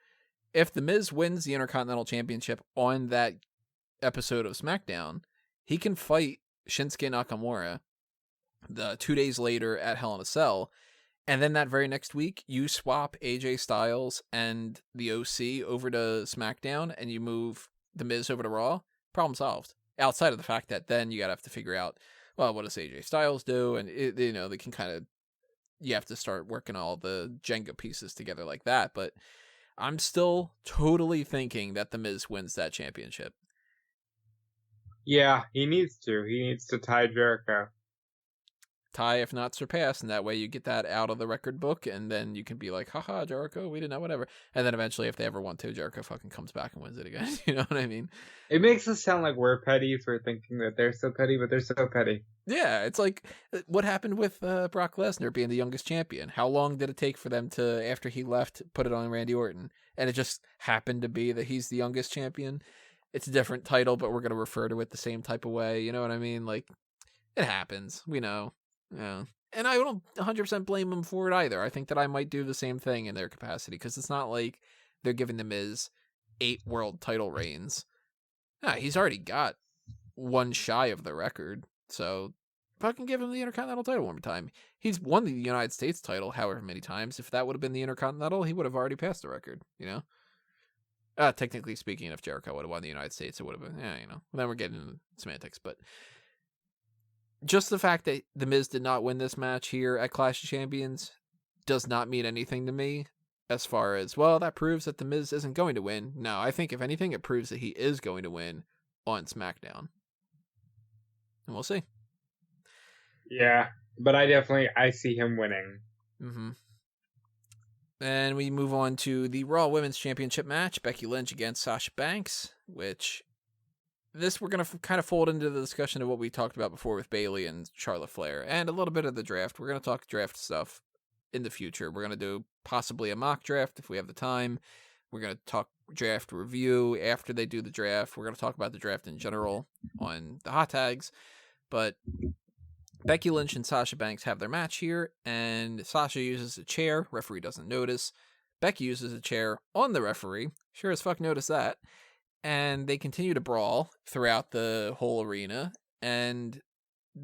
If The Miz wins the Intercontinental Championship on that episode of SmackDown, he can fight Shinsuke Nakamura the 2 days later at Hell in a Cell, and then that very next week, you swap AJ Styles and the OC over to SmackDown, and you move The Miz over to Raw. Problem solved. Outside of the fact that then you gotta have to figure out, well, what does AJ Styles do? And, they can kind of, you have to start working all the Jenga pieces together like that. But I'm still totally thinking that The Miz wins that championship. Yeah, he needs to. He needs to tie Jericho. Tie, if not surpass, and that way you get that out of the record book, and then you can be like, haha, Jericho, we didn't know, whatever. And then eventually, if they ever want to, Jericho fucking comes back and wins it again. You know what I mean? It makes us sound like we're petty for thinking that they're so petty, but they're so petty. Yeah, it's like what happened with Brock Lesnar being the youngest champion. How long did it take for them to, after he left, put it on Randy Orton? And it just happened to be that he's the youngest champion. It's a different title, but we're going to refer to it the same type of way. You know what I mean? Like, it happens. We know. Yeah. And I don't 100% blame them for it either. I think that I might do the same thing in their capacity, because it's not like they're giving The Miz 8 world title reigns. Nah, he's already got one shy of the record. So fucking give him the Intercontinental title one more time. He's won the United States title however many times. If that would have been the Intercontinental, he would have already passed the record, Technically speaking, if Jericho would have won the United States, it would have been, then we're getting into semantics, but just the fact that The Miz did not win this match here at Clash of Champions does not mean anything to me as far as, well, that proves that The Miz isn't going to win. No, I think if anything, it proves that he is going to win on SmackDown. And we'll see. Yeah, but I see him winning. Mm-hmm. And we move on to the Raw Women's Championship match, Becky Lynch against Sasha Banks, which this we're going to kind of fold into the discussion of what we talked about before with Bayley and Charlotte Flair, and a little bit of the draft. We're going to talk draft stuff in the future. We're going to do possibly a mock draft if we have the time. We're going to talk draft review after they do the draft. We're going to talk about the draft in general on the hot tags. But Becky Lynch and Sasha Banks have their match here, and Sasha uses a chair. Referee doesn't notice. Becky uses a chair on the referee. Sure as fuck notice that. And they continue to brawl throughout the whole arena, and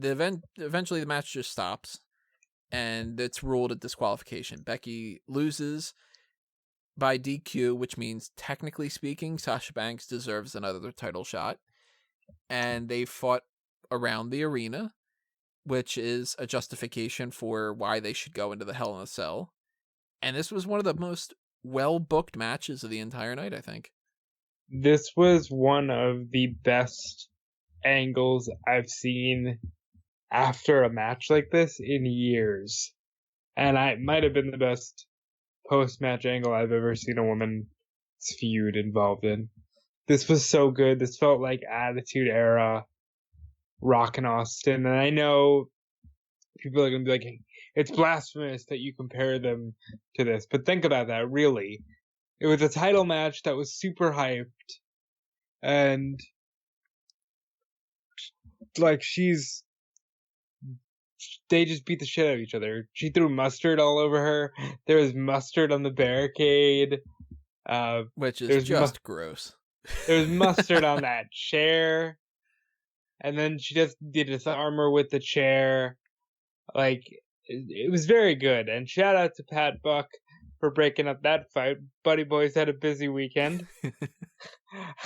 eventually the match just stops, and it's ruled a disqualification. Becky loses by DQ, which means, technically speaking, Sasha Banks deserves another title shot, and they fought around the arena, which is a justification for why they should go into the Hell in a Cell. And this was one of the most well-booked matches of the entire night, I think. This was one of the best angles I've seen after a match like this in years. And it might have been the best post-match angle I've ever seen a women's feud involved in. This was so good. This felt like Attitude Era Rock and Austin. And I know people are going to be like, it's blasphemous that you compare them to this. But think about that, really. It was a title match that was super hyped, and like they just beat the shit out of each other. She threw mustard all over her. There was mustard on the barricade, which is just gross. There was mustard on that chair, and then she just did this armor with the chair. Like, it was very good. And shout out to Pat Buck for breaking up that fight. Buddy Boys had a busy weekend.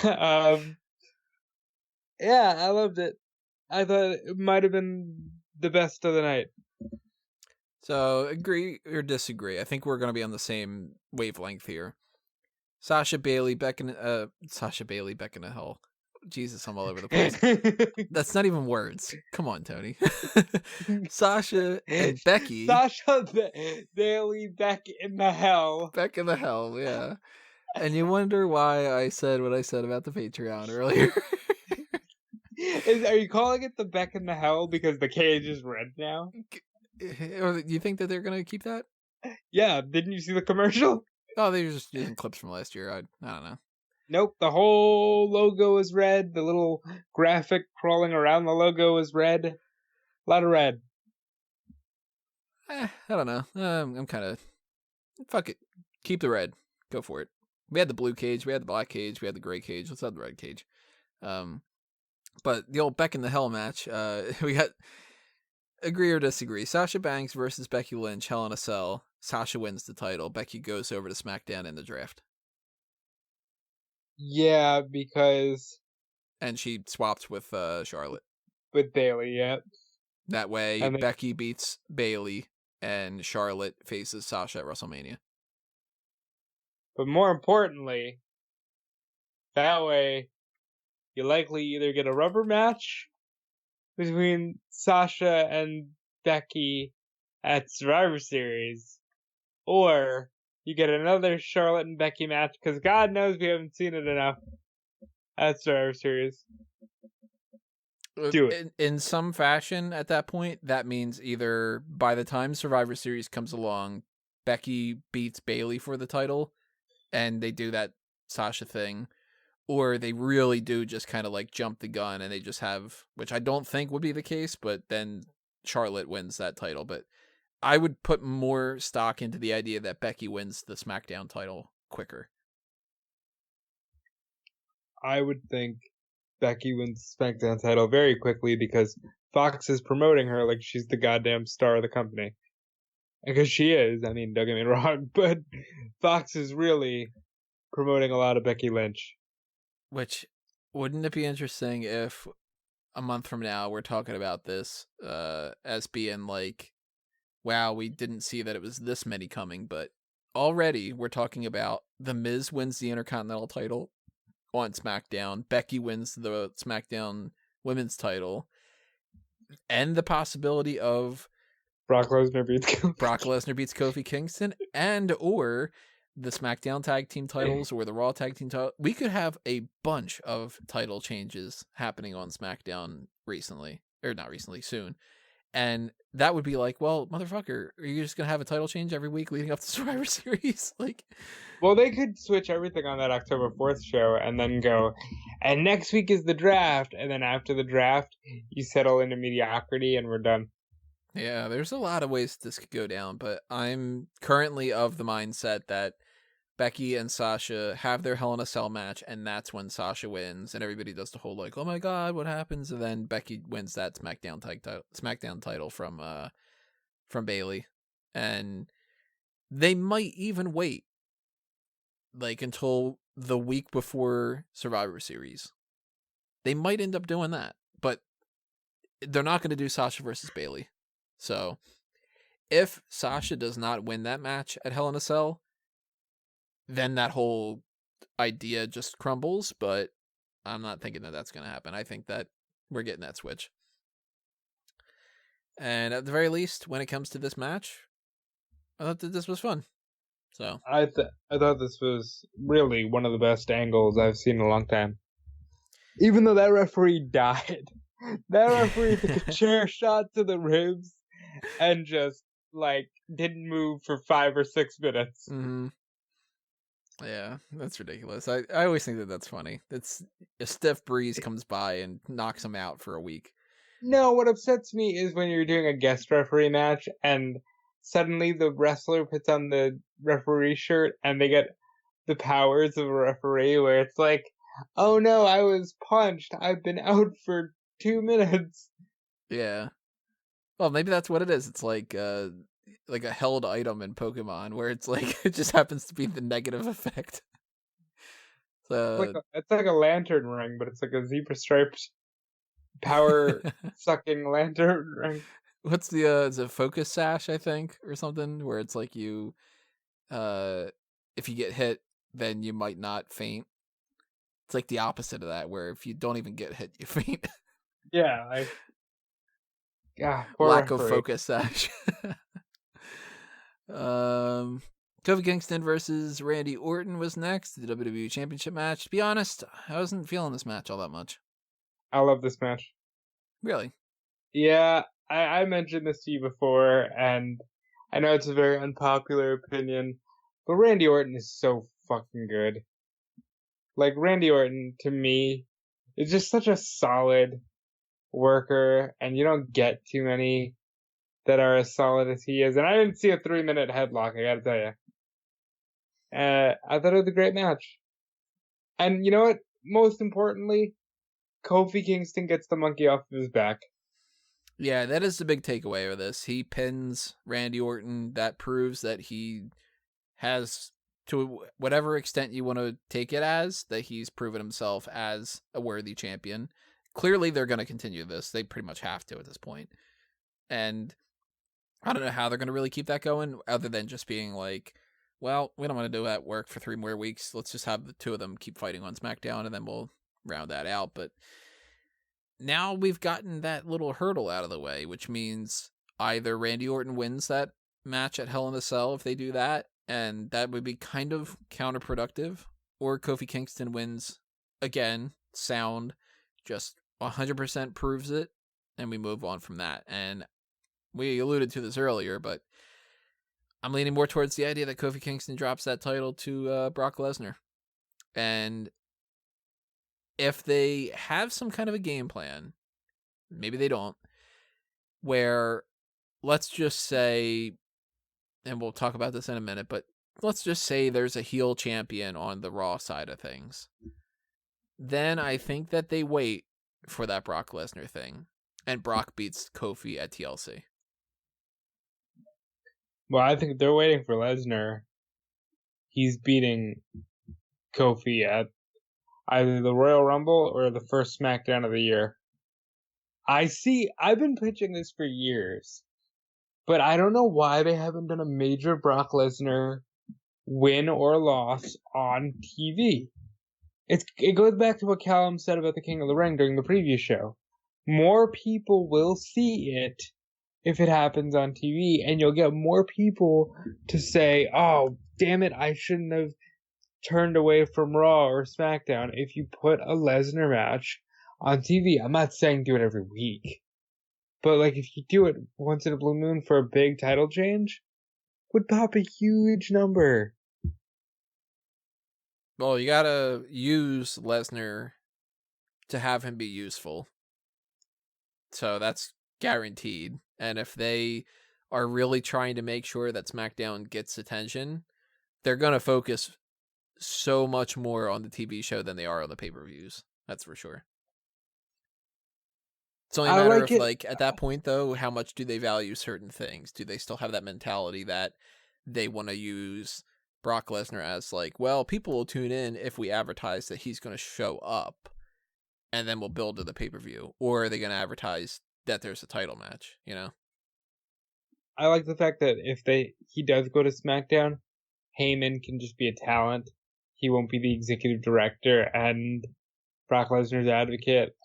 Yeah, I loved it. I thought it might have been the best of the night. So, agree or disagree? I think we're going to be on the same wavelength here. Sasha Bayley, Becky in hell. Jesus, I'm all over the place. That's not even words. Come on, Tony. Sasha and Becky. Sasha Bayley back in the hell. Back in the hell, yeah. And you wonder why I said what I said about the Patreon earlier. Are you calling it the Beck in the hell because the cage is red now? Or you think that they're gonna keep that? Yeah, didn't you see the commercial? Oh, they're just using clips from last year. I don't know. Nope, the whole logo is red. The little graphic crawling around the logo is red. A lot of red. I don't know. I'm kind of... Fuck it. Keep the red. Go for it. We had the blue cage. We had the black cage. We had the gray cage. Let's have the red cage. But the old Beck in the Hell match, we got... Agree or disagree. Sasha Banks versus Becky Lynch, Hell in a Cell. Sasha wins the title. Becky goes over to SmackDown in the draft. Yeah, because... And she swapped with Charlotte. With Bayley, yeah. That way, Becky beats Bayley, and Charlotte faces Sasha at WrestleMania. But more importantly, that way, you likely either get a rubber match between Sasha and Becky at Survivor Series, or you get another Charlotte and Becky match, because God knows we haven't seen it enough at Survivor Series. Do it. In some fashion at that point, that means either by the time Survivor Series comes along, Becky beats Bayley for the title, and they do that Sasha thing, or they really do just kind of like jump the gun and they just have, which I don't think would be the case, but then Charlotte wins that title. But I would put more stock into the idea that Becky wins the SmackDown title quicker. I would think Becky wins the SmackDown title very quickly because Fox is promoting her like she's the goddamn star of the company. Because she is, I mean, don't get me wrong, but Fox is really promoting a lot of Becky Lynch. Which, wouldn't it be interesting if a month from now we're talking about this as being like, wow, we didn't see that it was this many coming, but already we're talking about The Miz wins the Intercontinental title on SmackDown, Becky wins the SmackDown Women's title, and the possibility of Brock Lesnar beats Kofi Kingston, and or the SmackDown Tag Team titles or the Raw Tag Team title. We could have a bunch of title changes happening on SmackDown soon. And that would be like, well, motherfucker, are you just going to have a title change every week leading up to Survivor Series? Well, they could switch everything on that October 4th show and then go, and next week is the draft. And then after the draft, you settle into mediocrity and we're done. Yeah, there's a lot of ways this could go down, but I'm currently of the mindset that Becky and Sasha have their Hell in a Cell match, and that's when Sasha wins, and everybody does the whole like, "Oh my God, what happens?" And then Becky wins that SmackDown title from Bayley, and they might even wait until the week before Survivor Series. They might end up doing that, but they're not going to do Sasha versus Bayley. So, if Sasha does not win that match at Hell in a Cell, then that whole idea just crumbles, but I'm not thinking that that's going to happen. I think that we're getting that switch. And at the very least, when it comes to this match, I thought that this was fun. So I thought this was really one of the best angles I've seen in a long time. Even though that referee died. That referee took a chair shot to the ribs and just, didn't move for 5 or 6 minutes. Mm-hmm. Yeah, that's ridiculous. I always think that that's funny. It's a stiff breeze comes by and knocks him out for a week. No, what upsets me is when you're doing a guest referee match and suddenly the wrestler puts on the referee shirt and they get the powers of a referee where it's like, oh no, I was punched. I've been out for 2 minutes. Yeah. Well, maybe that's what it is. It's like a held item in Pokemon where it's like it just happens to be the negative effect. So it's like a lantern ring, but it's like a zebra striped power sucking lantern ring. What's the is it focus sash, I think, or something, where it's like you if you get hit then you might not faint. It's like the opposite of that, where if you don't even get hit, you faint. Yeah, poor Lack of referee. focus, Sash. Kofi Kingston versus Randy Orton was next. The WWE Championship match. To be honest, I wasn't feeling this match all that much. I love this match. Really? Yeah, I mentioned this to you before, and I know it's a very unpopular opinion, but Randy Orton is so fucking good. Like, Randy Orton, to me, is just such a solid worker, and you don't get too many that are as solid as he is. And I didn't see a 3-minute headlock, I gotta tell you. I thought it was a great match. And you know what? Most importantly, Kofi Kingston gets the monkey off of his back. Yeah, that is the big takeaway of this. He pins Randy Orton. That proves that he has, to whatever extent you want to take it as, that he's proven himself as a worthy champion. Clearly, they're going to continue this. They pretty much have to at this point. And I don't know how they're going to really keep that going, other than just being like, well, we don't want to do that work for 3 more weeks. Let's just have the two of them keep fighting on SmackDown, and then we'll round that out. But now we've gotten that little hurdle out of the way, which means either Randy Orton wins that match at Hell in a Cell if they do that, and that would be kind of counterproductive, or Kofi Kingston wins again, sound, just 100% proves it, and we move on from that. And we alluded to this earlier, but I'm leaning more towards the idea that Kofi Kingston drops that title to Brock Lesnar. And if they have some kind of a game plan, maybe they don't, where let's just say, and we'll talk about this in a minute, but let's just say there's a heel champion on the Raw side of things. Then I think that they wait for that Brock Lesnar thing, and Brock beats Kofi at TLC. Well, I think they're waiting for Lesnar. He's beating Kofi at either the Royal Rumble or the first SmackDown of the year. I've been pitching this for years, but I don't know why they haven't done a major Brock Lesnar win or loss on TV. It goes back to what Callum said about the King of the Ring during the previous show. More people will see it if it happens on TV, and you'll get more people to say, oh, damn it, I shouldn't have turned away from Raw or SmackDown if you put a Lesnar match on TV. I'm not saying do it every week, but like if you do it once in a blue moon for a big title change, would pop a huge number. Well, you gotta use Lesnar to have him be useful. So that's guaranteed. And if they are really trying to make sure that SmackDown gets attention, they're going to focus so much more on the TV show than they are on the pay-per-views. That's for sure. It's only a matter of, like, at that point, though, how much do they value certain things? Do they still have that mentality that they want to use Brock Lesnar as, like, well, people will tune in if we advertise that he's going to show up, and then we'll build to the pay-per-view? Or are they going to advertise that there's a title match, you know? I like the fact that if he does go to SmackDown, Heyman can just be a talent. He won't be the executive director and Brock Lesnar's advocate.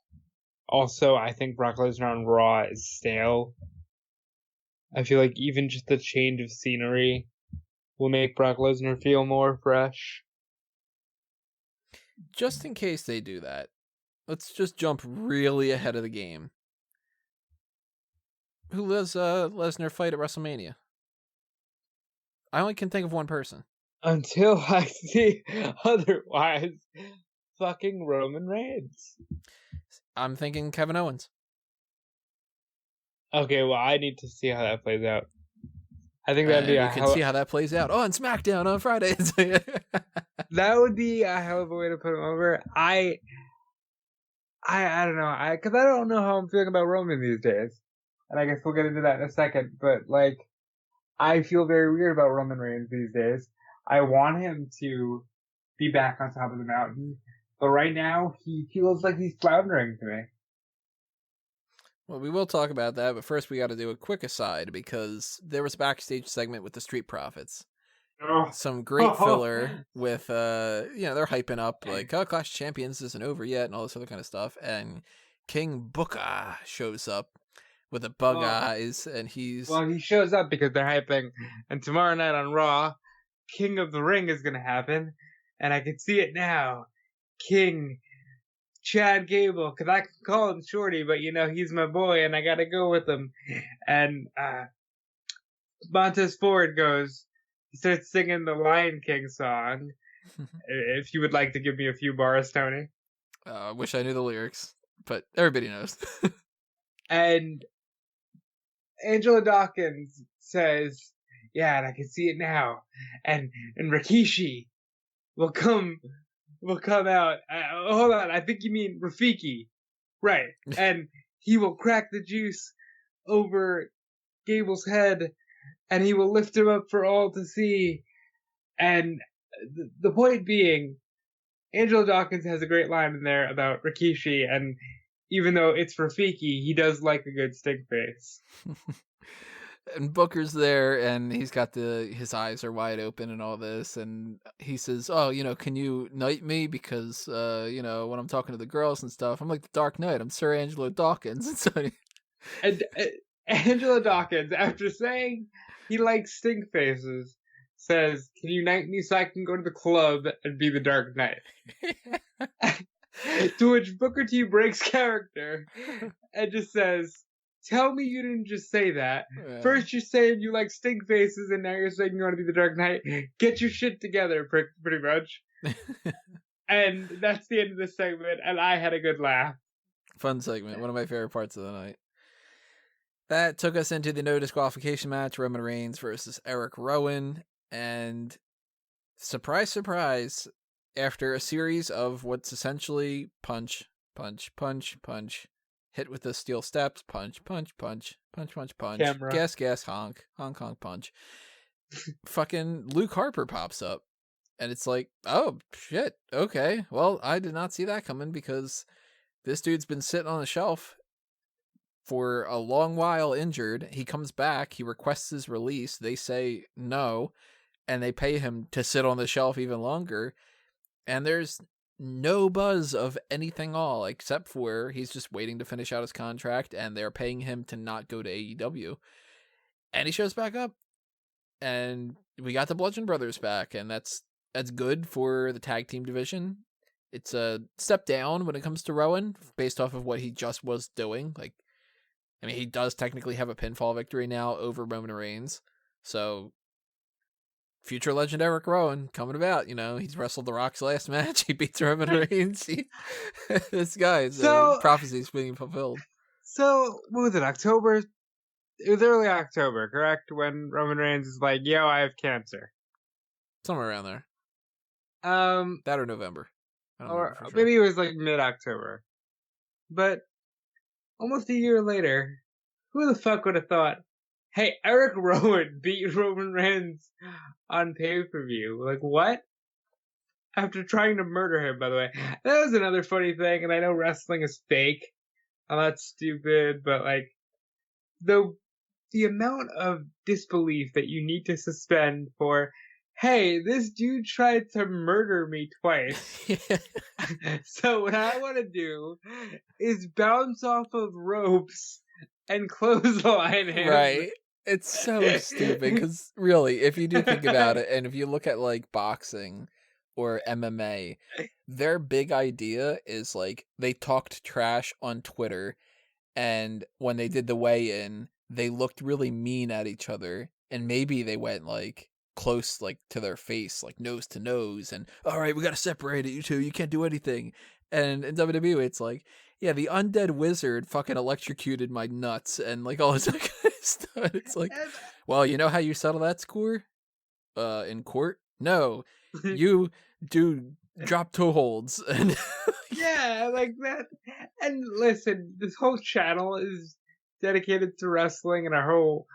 Also, I think Brock Lesnar on Raw is stale. I feel like even just the change of scenery will make Brock Lesnar feel more fresh. Just in case they do that, let's just jump really ahead of the game. Who does Lesnar fight at WrestleMania? I only can think of one person. Until I see otherwise, fucking Roman Reigns. I'm thinking Kevin Owens. Okay, well, I need to see how that plays out. I think that'd be you can see how that plays out. Oh, on SmackDown on Friday. That would be a hell of a way to put him over. I don't know. Because I don't know how I'm feeling about Roman these days. And I guess we'll get into that in a second. But, like, I feel very weird about Roman Reigns these days. I want him to be back on top of the mountain. But right now, he feels like he's floundering to me. Well, we will talk about that, but first we got to do a quick aside because there was a backstage segment with the Street Profits. some great filler with they're hyping up like, oh, Clash of Champions isn't over yet and all this other kind of stuff, and King Booker shows up with the bug eyes, and he shows up because they're hyping, and tomorrow night on Raw, King of the Ring is gonna happen, and I can see it now. King Chad Gable, because I can call him Shorty, but he's my boy and I gotta go with him. And Montez Ford starts singing the Lion King song. If you would like to give me a few bars, Tony. I wish I knew the lyrics, but everybody knows. And Angela Dawkins says, yeah, and I can see it now. And Rikishi will come out. Hold on, I think you mean Rafiki. Right. And he will crack the juice over Gable's head, and he will lift him up for all to see. And the point being, Angela Dawkins has a great line in there about Rikishi, and even though it's Rafiki, he does like a good stink face. And Booker's there, and he's got his eyes are wide open and all this, and he says, oh, can you knight me? Because, when I'm talking to the girls and stuff, I'm like the Dark Knight. I'm Sir Angelo Dawkins. And so and Angela Dawkins, after saying he likes stink faces, says, can you knight me so I can go to the club and be the Dark Knight? To which Booker T breaks character and just says, tell me you didn't just say that. Yeah. First you're saying you like stink faces, and now you're saying you want to be the Dark Knight. Get your shit together, pretty much. And that's the end of this segment, and I had a good laugh. Fun segment. One of my favorite parts of the night. That took us into the no disqualification match, Roman Reigns versus Eric Rowan. And surprise, surprise, after a series of what's essentially punch, punch, punch, punch, hit with the steel steps, punch, punch, punch, punch, punch, punch, camera, gas, honk, honk, honk, punch. Fucking Luke Harper pops up. And it's like, oh, shit, okay. Well, I did not see that coming, because this dude's been sitting on the shelf for a long while injured. He comes back, he requests his release, they say no, and they pay him to sit on the shelf even longer. And there's no buzz of anything all, except for he's just waiting to finish out his contract, and they're paying him to not go to AEW. And he shows back up, and we got the Bludgeon Brothers back, and that's good for the tag team division. It's a step down when it comes to Rowan, based off of what he just was doing. Like, I mean, he does technically have a pinfall victory now over Roman Reigns, so future legend Eric Rowan coming about. He's wrestled The Rock's last match. He beats Roman Reigns. This guy's prophecy's being fulfilled. So, what was it, October? It was early October, correct? When Roman Reigns is like, yo, I have cancer. Somewhere around there. That or November. Or maybe it was like mid-October. But almost a year later, who the fuck would have thought, hey, Eric Rowan beat Roman Reigns on pay-per-view? Like, what? After trying to murder him, by the way. That was another funny thing, and I know wrestling is fake. I'm not stupid, but, like, the amount of disbelief that you need to suspend for, hey, this dude tried to murder me twice. So what I want to do is bounce off of ropes and clothesline him. Right. It's so stupid, because really, if you do think about it, and if you look at like boxing or MMA, their big idea is like they talked trash on Twitter, and when they did the weigh-in, they looked really mean at each other, and maybe they went like close, like to their face, like nose to nose, and all right, we got to separate it, you two, you can't do anything. And in WWE, it's like, yeah, the undead wizard fucking electrocuted my nuts and like all this other kind of stuff. It's like, well, you know how you settle that score? In court? No, you do drop toe holds. And yeah, like that. And listen, this whole channel is dedicated to wrestling, and our whole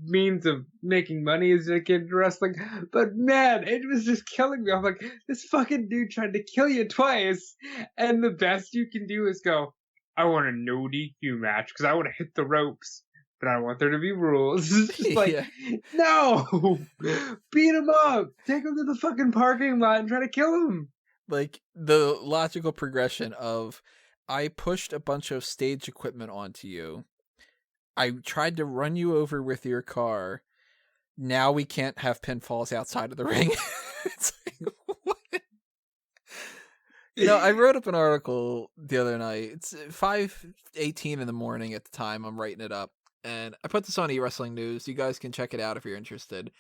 means of making money is dedicated to wrestling. But man, it was just killing me. I'm like, this fucking dude tried to kill you twice, and the best you can do is go, I want a no DQ match because I want to hit the ropes but I want there to be rules. It's just like, Yeah. no! Beat him up! Take him to the fucking parking lot and try to kill him! Like, the logical progression of, I pushed a bunch of stage equipment onto you. I tried to run you over with your car. Now we can't have pinfalls outside of the ring. It's like, what? You know, I wrote up an article the other night. It's 5:18 in the morning at the time I'm writing it up. And I put this on eWrestling News. You guys can check it out if you're interested.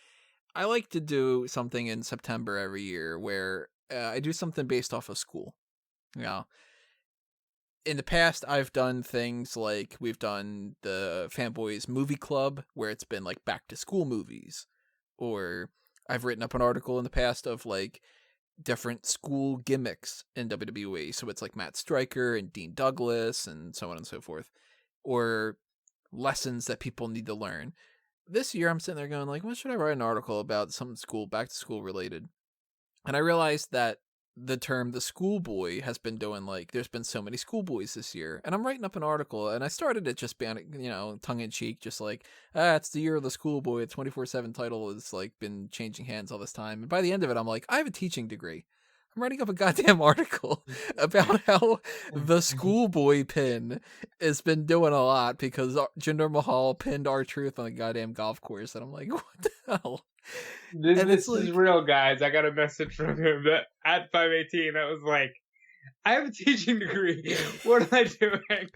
I like to do something in September every year where I do something based off of school. You know, in the past, I've done things like we've done the Fanboys Movie Club, where it's been like back to school movies. Or I've written up an article in the past of like different school gimmicks in WWE. So it's like Matt Stryker and Dean Douglas and so on and so forth. Or lessons that people need to learn. This year I'm sitting there going like, what should I write an article about, something school, back to school related? And I realized that the term the schoolboy has been doing, like, there's been so many schoolboys this year. And I'm writing up an article, and I started it just being, you know, tongue-in-cheek, just like, it's the year of the schoolboy. The 24/7 title has, like, been changing hands all this time. And by the end of it, I'm like, I have a teaching degree. I'm writing up a goddamn article about how the schoolboy pin has been doing a lot because Jinder Mahal pinned R-Truth on the goddamn golf course. And I'm like, what the hell? This is real, guys. I got a message from him that at 5:18 that was like, I have a teaching degree. What am I doing?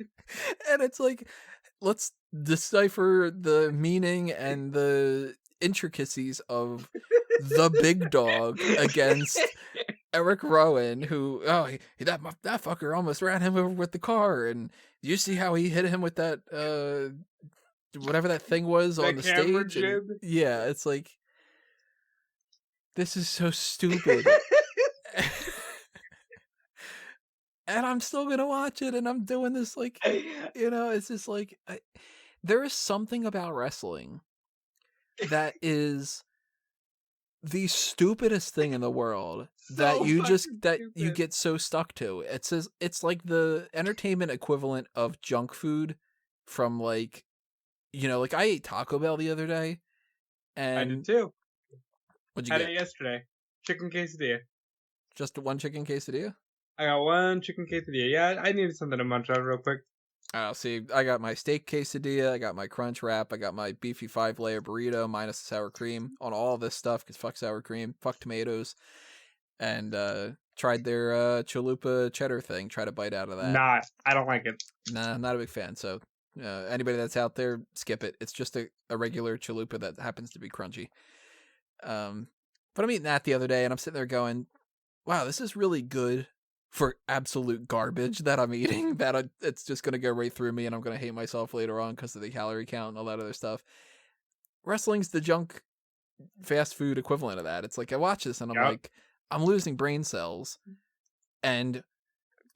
And it's like, let's decipher the meaning and the intricacies of the big dog against Eric Rowan, who, that fucker almost ran him over with the car. And you see how he hit him with that, whatever that thing was on the stage? And, yeah, it's like, this is so stupid. And I'm still going to watch it, and I'm doing this, like, you know, it's just like, there is something about wrestling that is the stupidest thing in the world that you get so stuck to. It's like the entertainment equivalent of junk food from, like, you know, like, I ate Taco Bell the other day, and I did too. What'd you Had get? it yesterday. Chicken quesadilla. Just one chicken quesadilla? I got one chicken quesadilla. Yeah, I needed something to munch on real quick. Oh, see, I got my steak quesadilla, I got my crunch wrap, I got my beefy 5-layer burrito minus the sour cream on all this stuff, because fuck sour cream, fuck tomatoes, and tried their chalupa cheddar thing, try to bite out of that. I don't like it. Nah, not a big fan, so anybody that's out there, skip it. It's just a regular chalupa that happens to be crunchy. But I'm eating that the other day, and I'm sitting there going, wow, this is really good for absolute garbage that I'm eating, that it's just going to go right through me, and I'm going to hate myself later on because of the calorie count and all that other stuff. Wrestling's the junk fast food equivalent of that. It's like, I watch this, and I'm like, I'm losing brain cells, and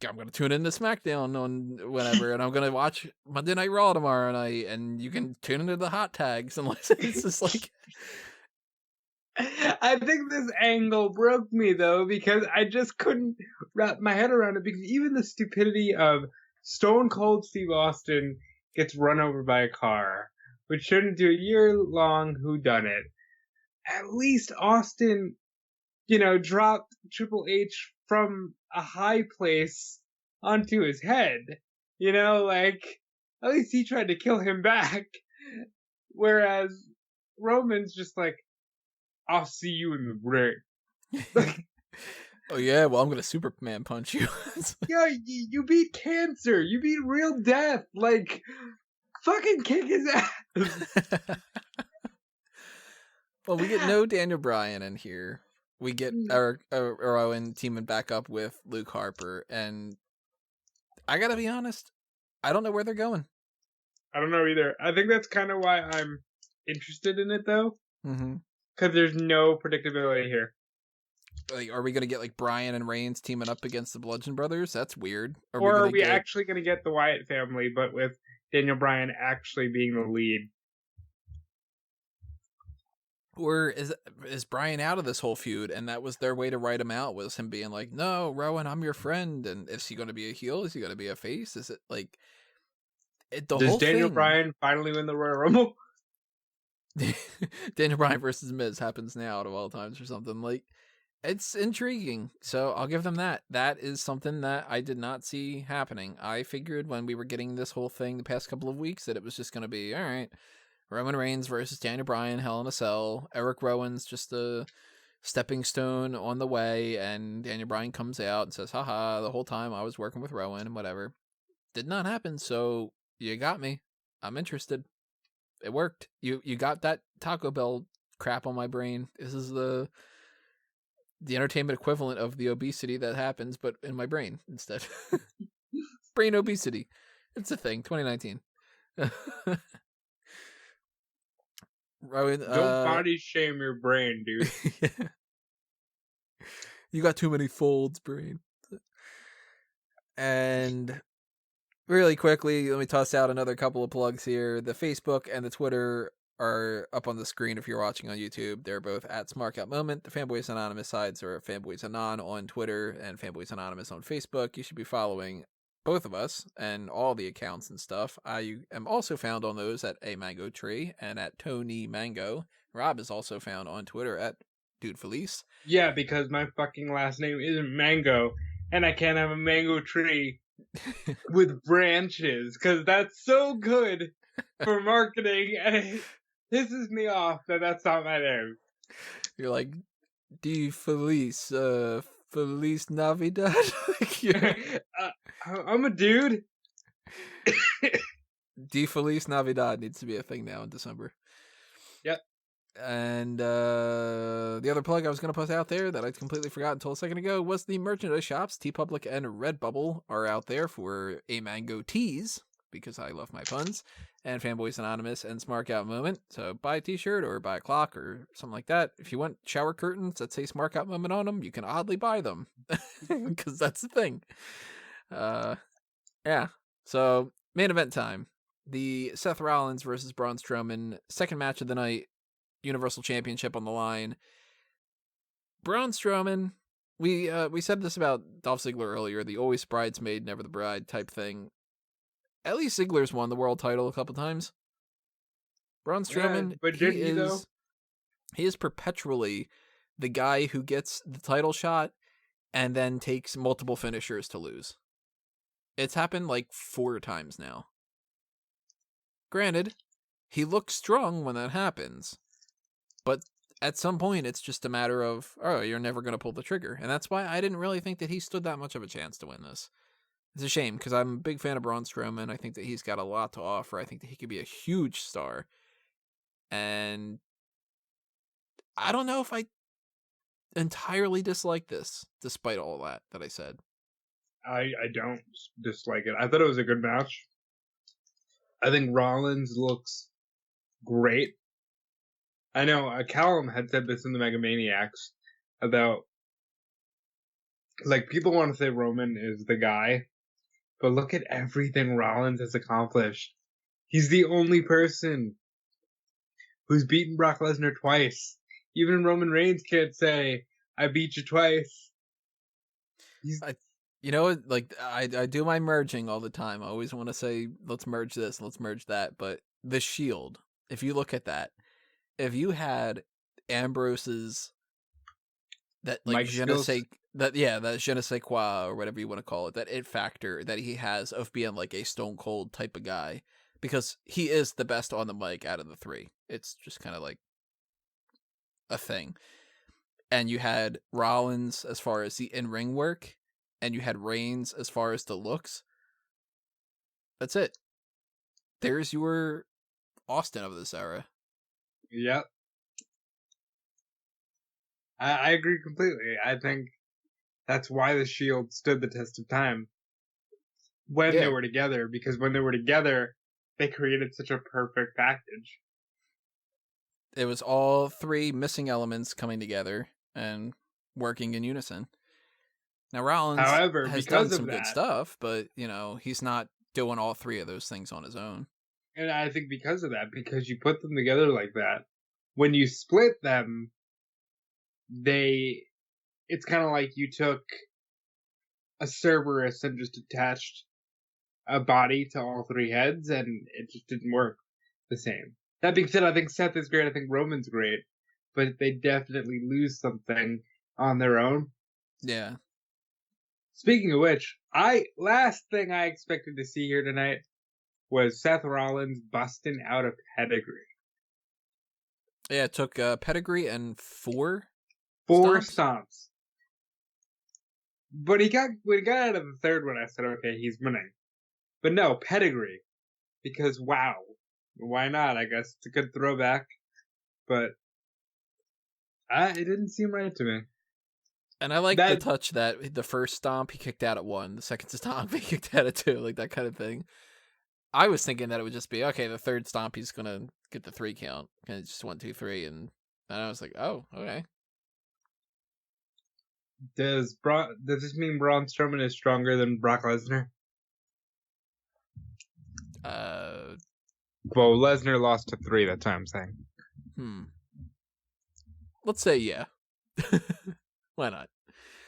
I'm going to tune into SmackDown on whenever, and I'm going to watch Monday Night Raw tomorrow night, and you can tune into the hot tags and listen. It's just like... I think this angle broke me, though, because I just couldn't wrap my head around it, because even the stupidity of Stone Cold Steve Austin gets run over by a car, which shouldn't do a year-long whodunit. At least Austin, you know, dropped Triple H from a high place onto his head. You know, like, at least he tried to kill him back. Whereas Roman's just like, I'll see you in the ring. Oh yeah, well, I'm gonna Superman punch you. Yeah, you beat cancer. You beat real death. Like, fucking kick his ass. Well, we get no Daniel Bryan in here. We get Eric Rowan teaming back up with Luke Harper, and I gotta be honest, I don't know where they're going. I don't know either. I think that's kind of why I'm interested in it, though. Mm-hmm. Because there's no predictability here. Like, are we going to get, like, Bryan and Reigns teaming up against the Bludgeon Brothers? That's weird. Or are we actually going to get the Wyatt family, but with Daniel Bryan actually being the lead? Or is Bryan out of this whole feud, and that was their way to write him out, was him being like, no, Rowan, I'm your friend, and is he going to be a heel? Is he going to be a face? Is it, like... The Does whole Daniel thing, Bryan finally win the Royal Rumble? Daniel Bryan versus Miz happens now out of all times or something. Like, it's intriguing. So I'll give them that. That is something that I did not see happening. I figured when we were getting this whole thing the past couple of weeks that it was just going to be, all right, Roman Reigns versus Daniel Bryan, Hell in a Cell. Eric Rowan's just a stepping stone on the way, and Daniel Bryan comes out and says, haha, the whole time I was working with Rowan and whatever. Did not happen, so you got me. I'm interested. It worked. You got that Taco Bell crap on my brain. This is the entertainment equivalent of the obesity that happens, but in my brain instead. Brain obesity. It's a thing. 2019. Rowan, Don't body shame your brain, dude. Yeah. You got too many folds, brain. And really quickly, let me toss out another couple of plugs here. The Facebook and the Twitter are up on the screen if you're watching on YouTube. They're both at SmarkOutMoment. The Fanboys Anonymous sides are Fanboys Anon on Twitter and Fanboys Anonymous on Facebook. You should be following both of us and all the accounts and stuff. I am also found on those at A Mango Tree and at Tony Mango. Rob is also found on Twitter at Dude Felice. Yeah, because my fucking last name isn't Mango, and I can't have a mango tree with branches, because that's so good for marketing, and it pisses me off that that's not my name. You're like, D Felice, Feliz Navidad. I'm a dude. D Feliz Navidad needs to be a thing now in December. Yep. And the other plug I was going to put out there that I completely forgot until a second ago was the merchandise shops. TeePublic and Redbubble are out there for A Mango tees, because I love my puns, and Fanboys Anonymous and Smark Out Moment. So buy a t-shirt or buy a clock or something like that. If you want shower curtains that say Smark Out Moment on them, you can oddly buy them, because that's the thing. Yeah. So main event time. The Seth Rollins versus Braun Strowman second match of the night. Universal Championship on the line. Braun Strowman, we said this about Dolph Ziggler earlier, the always bridesmaid, never the bride type thing. At least Ziggler's won the world title a couple times. Braun Strowman, Yeah, but did he though? He is perpetually the guy who gets the title shot and then takes multiple finishers to lose. It's happened like 4 times now. Granted, he looks strong when that happens. But at some point, it's just a matter of, oh, you're never going to pull the trigger. And that's why I didn't really think that he stood that much of a chance to win this. It's a shame, because I'm a big fan of Braun Strowman. I think that he's got a lot to offer. I think that he could be a huge star. And I don't know if I entirely dislike this, despite all that I said. I don't dislike it. I thought it was a good match. I think Rollins looks great. I know Callum had said this in the Megamaniacs about, like, people want to say Roman is the guy, but look at everything Rollins has accomplished. He's the only person who's beaten Brock Lesnar twice. Even Roman Reigns can't say, I beat you twice. You know, like, I do my merging all the time. I always want to say, let's merge this, let's merge that. But the Shield, if you look at that, if you had Ambrose's that like je ne sais that je ne sais quoi or whatever you want to call it, that it factor that he has of being like a stone cold type of guy, because he is the best on the mic out of the 3. It's just kind of like a thing. And you had Rollins as far as the in-ring work, and you had Reigns as far as the looks. That's it. There's your Austin of this era. Yep. I agree completely. I think that's why the Shield stood the test of time when they were together, because when they were together, they created such a perfect package. It was all 3 missing elements coming together and working in unison. Now, Rollins has done some good stuff, but, you know, he's not doing all 3 of those things on his own. And I think because of that, because you put them together like that, when you split them, it's kind of like you took a Cerberus and just attached a body to all three heads, and it just didn't work the same. That being said, I think Seth is great. I think Roman's great, but they definitely lose something on their own. Yeah. Speaking of which, last thing I expected to see here tonight was Seth Rollins busting out a pedigree. Yeah, it took pedigree and four stomps. But when he got out of the third one, I said, okay, he's winning. But no, pedigree. Because wow. Why not? I guess it's a good throwback. But it didn't seem right to me. And I like the touch that the first stomp he kicked out at 1, the second stomp he kicked out at 2, like that kind of thing. I was thinking that it would just be, okay, the third stomp he's going to get the 3 count. And it's just 1, 2, 3. And I was like, oh, okay. Does this mean Braun Strowman is stronger than Brock Lesnar? Well, Lesnar lost to 3, that's what I'm saying. Let's say yeah. Why not?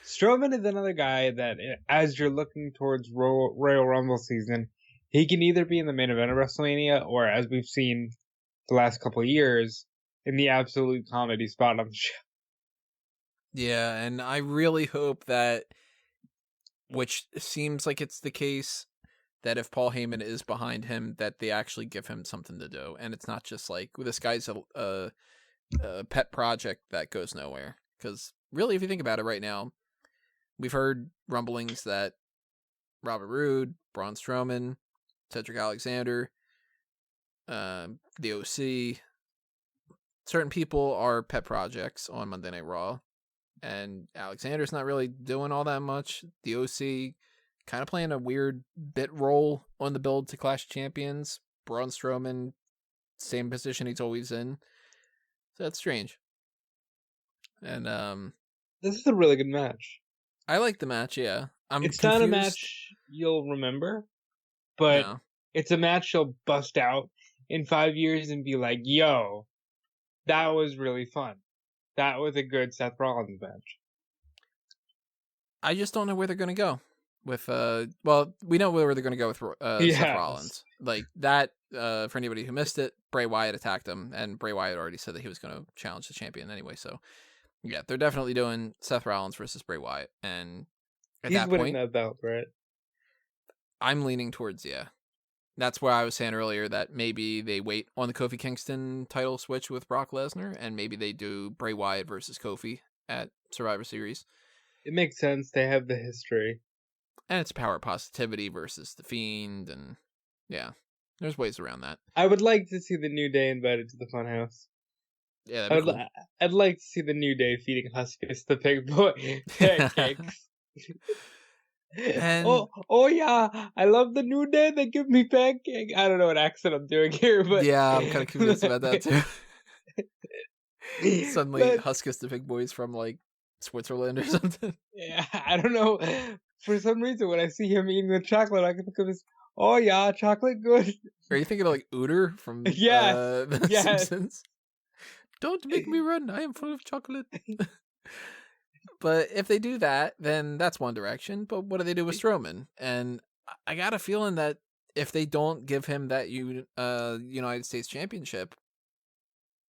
Strowman is another guy that, as you're looking towards Royal Rumble season, he can either be in the main event of WrestleMania, or, as we've seen the last couple of years, in the absolute comedy spot on the show. Yeah, and I really hope that, which seems like it's the case, that if Paul Heyman is behind him, that they actually give him something to do, and it's not just like, this guy's a pet project that goes nowhere. Because really, if you think about it right now, we've heard rumblings that Robert Roode, Braun Strowman, Cedric Alexander, the OC, certain people are pet projects on Monday Night Raw. And Alexander's not really doing all that much. The OC kind of playing a weird bit role on the build to Clash of Champions. Braun Strowman, same position he's always in. So that's strange. And this is a really good match. I like the match, yeah. It's confused. Not a match you'll remember, but it's a match you'll bust out in 5 years and be like, yo, that was really fun. That was a good Seth Rollins match. I just don't know where they're going to go with, well, we know where they're going to go with Seth Rollins. Like that, for anybody who missed it, Bray Wyatt attacked him, and Bray Wyatt already said that he was going to challenge the champion anyway. So, yeah, they're definitely doing Seth Rollins versus Bray Wyatt. And at he's that winning point, that belt, right? I'm leaning towards, yeah. That's why I was saying earlier that maybe they wait on the Kofi Kingston title switch with Brock Lesnar, and maybe they do Bray Wyatt versus Kofi at Survivor Series. It makes sense. They have the history. And it's Power Positivity versus The Fiend, and yeah, there's ways around that. I would like to see the New Day invited to the Funhouse. Yeah, that'd be cool. I'd like to see the New Day feeding Huskus the pig boy pancakes. And oh yeah, I love the New Day. They give me pancake. I don't know what accent I'm doing here, but yeah, I'm kind of curious about that too. Suddenly, Huskus the Big Boy's from like Switzerland or something. Yeah, I don't know. For some reason, when I see him eating the chocolate, I can think of this. Oh yeah, chocolate good. Are you thinking of like Ooter from The Simpsons? Don't make me run. I am full of chocolate. But if they do that, then that's one direction. But what do they do with Strowman? And I got a feeling that if they don't give him that United States Championship,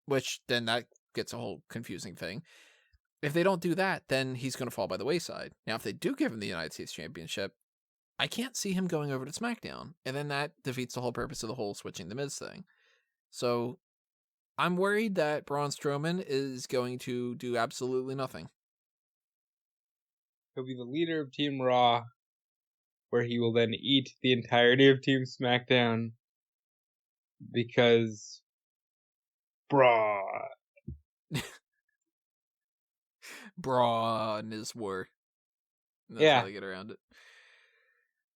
which then that gets a whole confusing thing. If they don't do that, then he's going to fall by the wayside. Now, if they do give him the United States Championship, I can't see him going over to SmackDown. And then that defeats the whole purpose of the whole switching the Miz thing. So I'm worried that Braun Strowman is going to do absolutely nothing. He'll be the leader of Team Raw, where he will then eat the entirety of Team SmackDown because Braun. Braun is war. That's how they get around it.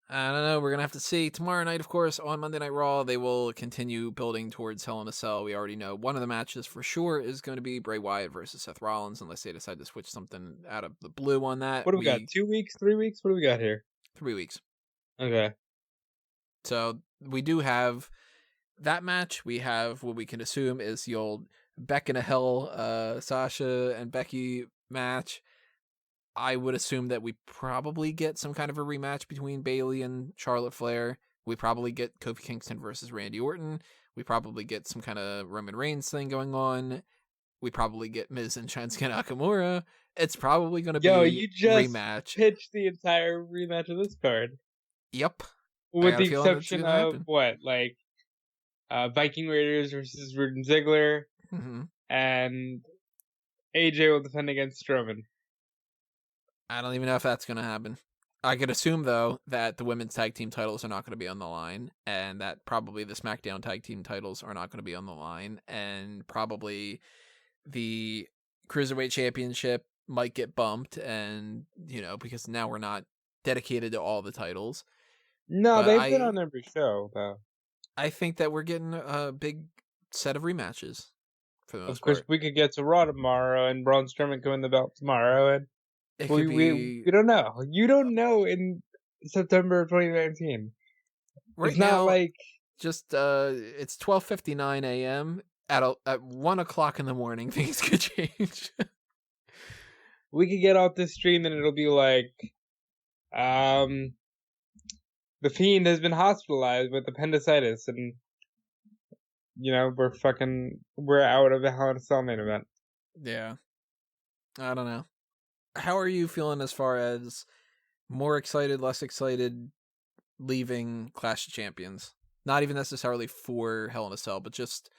I don't know. We're going to have to see. Tomorrow night, of course, on Monday Night Raw, they will continue building towards Hell in a Cell. We already know one of the matches for sure is going to be Bray Wyatt versus Seth Rollins, unless they decide to switch something out of the blue on that. What do we got? 2 weeks? 3 weeks? What do we got here? 3 weeks. Okay. So we do have that match. We have what we can assume is the old Beck in a Hell, Sasha and Becky match. I would assume that we probably get some kind of a rematch between Bayley and Charlotte Flair, We probably get Kofi Kingston versus Randy Orton. We probably get some kind of Roman Reigns thing going on. We probably get Miz and Shinsuke Nakamura. It's probably going to Yo, be you just rematch. pitched the entire rematch of this card. Yep. With the exception of what? Like Viking Raiders versus Roode and Ziggler. Mm-hmm. And AJ will defend against Strowman. I don't even know if that's going to happen. I could assume, though, that the women's tag team titles are not going to be on the line, and that probably the SmackDown tag team titles are not going to be on the line, and probably the Cruiserweight Championship might get bumped, and, because now we're not dedicated to all the titles. No, they've been on every show, though. I think that we're getting a big set of rematches for the most Of course, part. we could get to Raw tomorrow, and Braun Strowman could win the belt tomorrow, and we don't know. You don't know in September of 2019. Right it's now, not like just it's 12:59 a.m. At 1 o'clock in the morning. Things could change. We could get off this stream and it'll be like, the Fiend has been hospitalized with appendicitis, and we're out of the Hell in a Cell main event. Yeah, I don't know. How are you feeling as far as more excited, less excited, leaving Clash of Champions? Not even necessarily for Hell in a Cell, but just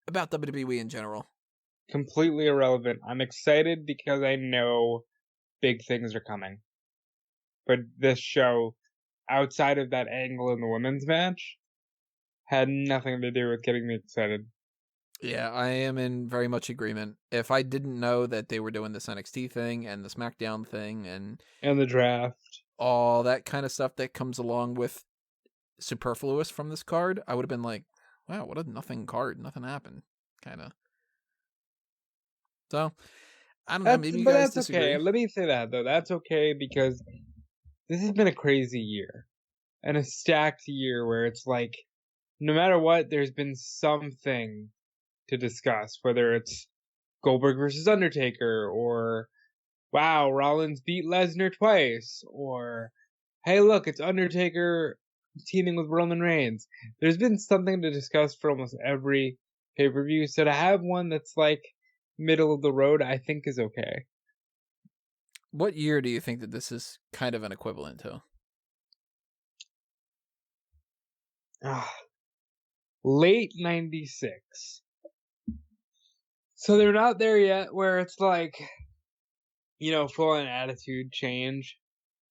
about WWE in general. Completely irrelevant. I'm excited because I know big things are coming. But this show, outside of that angle in the women's match, had nothing to do with getting me excited. Yeah, I am in very much agreement. If I didn't know that they were doing this NXT thing and the SmackDown thing and the draft, all that kind of stuff that comes along with superfluous from this card, I would have been like, wow, what a nothing card. Nothing happened. Kind of. So, I don't know. Maybe you guys disagree. Okay. Let me say that, though. That's okay because this has been a crazy year. And a stacked year where it's like, no matter what, there's been something to discuss, whether it's Goldberg versus Undertaker, or wow, Rollins beat Lesnar twice, or hey, look, it's Undertaker teaming with Roman Reigns. There's been something to discuss for almost every pay-per-view, so to have one that's like middle of the road, I think is okay. What year do you think that this is kind of an equivalent to? Late 96. So they're not there yet where it's like, full on attitude change.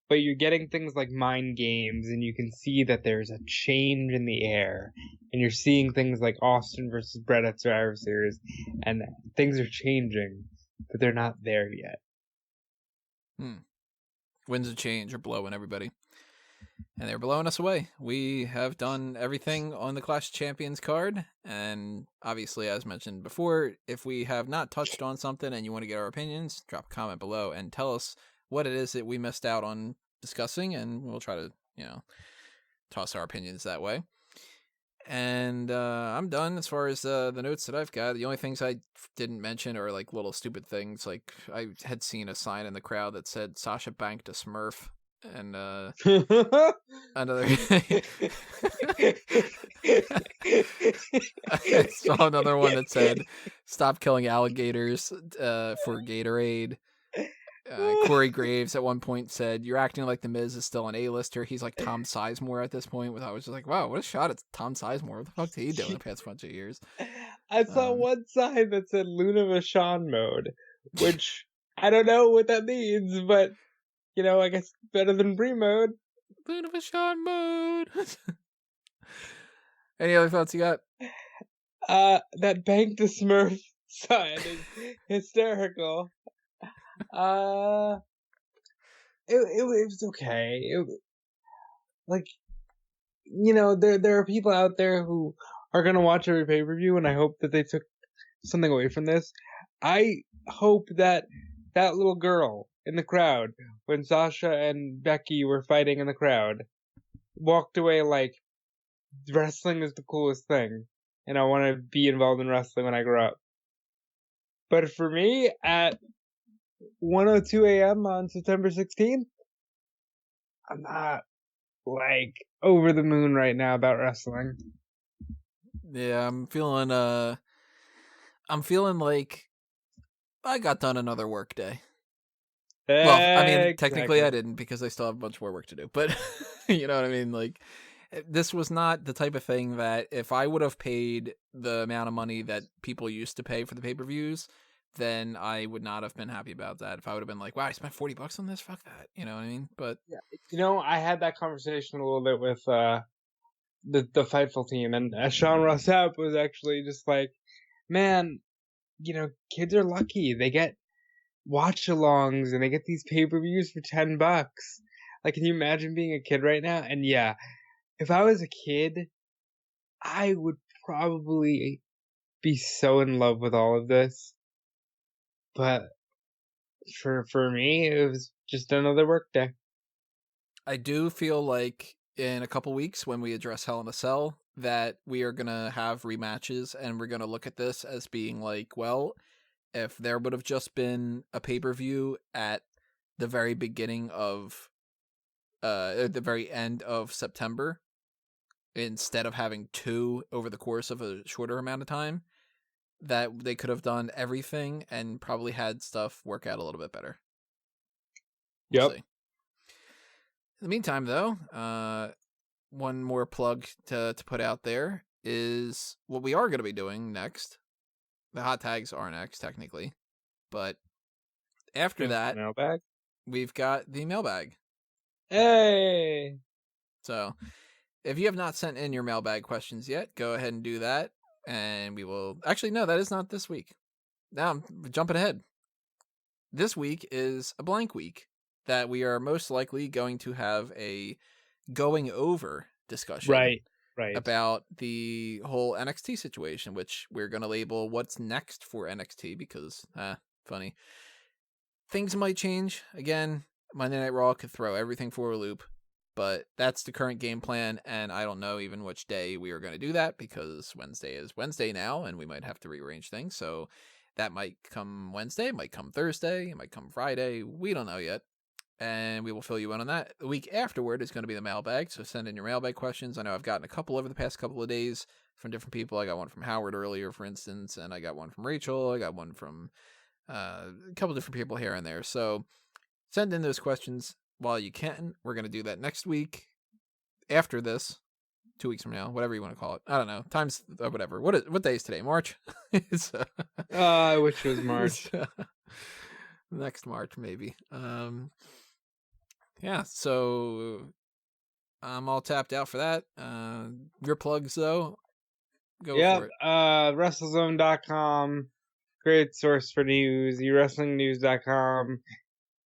But you're getting things like mind games, and you can see that there's a change in the air. And you're seeing things like Austin versus Brett at Survivor Series, and things are changing, but they're not there yet. Winds of change are blowing everybody. And they're blowing us away. We have done everything on the Clash of Champions card. And obviously, as mentioned before, if we have not touched on something and you want to get our opinions, drop a comment below and tell us what it is that we missed out on discussing. And we'll try to, toss our opinions that way. And I'm done as far as the notes that I've got. The only things I didn't mention are like little stupid things. Like I had seen a sign in the crowd that said Sasha banked a Smurf. And another I saw another one that said stop killing alligators for Gatorade. Corey Graves at one point said you're acting like the Miz is still an A-lister. He's like Tom Sizemore at this point. I was just like, wow, what a shot at Tom Sizemore. What the fuck did he do in the past bunch of years? I saw one sign that said Luna Vachon mode, which I don't know what that means, but I guess better than Brie mode. Luna Vachon mode. Any other thoughts you got? That bank to Smurf sign is hysterical. It was okay. There are people out there who are gonna watch every pay-per-view, and I hope that they took something away from this. I hope that little girl in the crowd, when Sasha and Becky were fighting in the crowd, walked away like wrestling is the coolest thing, and I want to be involved in wrestling when I grow up. But for me, at 1:02 a.m. on September 16th, I'm not like over the moon right now about wrestling. Yeah, I'm feeling like I got done another work day. Well, I mean, technically I Exactly. didn't because I still have a bunch more work to do. But you know what I mean? Like, this was not the type of thing that if I would have paid the amount of money that people used to pay for the pay-per-views, then I would not have been happy about that. If I would have been like, wow, I spent $40 on this, fuck that. You know what I mean? But Yeah, you know, I had that conversation a little bit with the Fightful team, and Sean Ross Sapp was actually just like, man, you know, kids are lucky. They get watch-alongs and they get these pay-per-views for $10. Like, can you imagine being a kid right now? And yeah, if I was a kid, I would probably be so in love with all of this. But for me, it was just another work day. I do feel like in a couple weeks when we address Hell in a Cell that we are going to have rematches and we're going to look at this as being like, well, if there would have just been a pay-per-view at the very beginning of at the very end of September instead of having two over the course of a shorter amount of time, that they could have done everything and probably had stuff work out a little bit better. We'll see. In the meantime, though, one more plug to put out there is what we are going to be doing next. The hot tags are next, technically. But after that, mailbag? We've got the mailbag. Hey! So if you have not sent in your mailbag questions yet, go ahead and do that. And we will... Actually, no, that is not this week. Now I'm jumping ahead. This week is a blank week that we are most likely going to have a going over discussion. Right. About the whole NXT situation, which we're going to label what's next for NXT because, funny. Things might change. Again, Monday Night Raw could throw everything for a loop, but that's the current game plan, and I don't know even which day we are going to do that because Wednesday is Wednesday now, and we might have to rearrange things, so that might come Wednesday, it might come Thursday, it might come Friday, we don't know yet. And we will fill you in on that. The week afterward is going to be the mailbag, so send in your mailbag questions. I know I've gotten a couple over the past couple of days from different people. I got one from Howard earlier, for instance, and I got one from Rachel. I got one from a couple different people here and there. So send in those questions while you can. We're going to do that next week after this, 2 weeks from now, whatever you want to call it. I don't know. Times, whatever. What day is today? March? I wish it was March. Next March, maybe. Yeah, so I'm all tapped out for that. Your plugs, though, go for it. WrestleZone.com, great source for news. eWrestlingNews.com,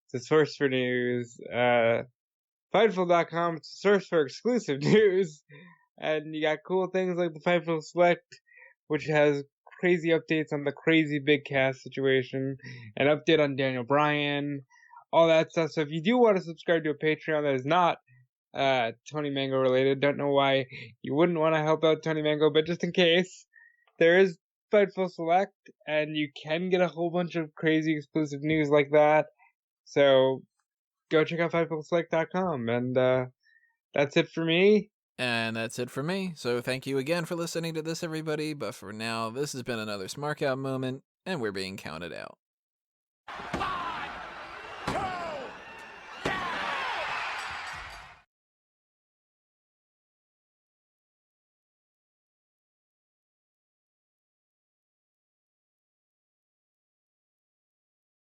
it's a source for news. Fightful.com, it's a source for exclusive news. And you got cool things like the Fightful Select, which has crazy updates on the crazy big cast situation, an update on Daniel Bryan, all that stuff. So if you do want to subscribe to a Patreon that is not Tony Mango related, don't know why you wouldn't want to help out Tony Mango, but just in case, there is Fightful Select, and you can get a whole bunch of crazy exclusive news like that. So go check out FightfulSelect.com, and that's it for me. And that's it for me. So thank you again for listening to this, everybody. But for now, this has been another Smark Out moment, and we're being counted out.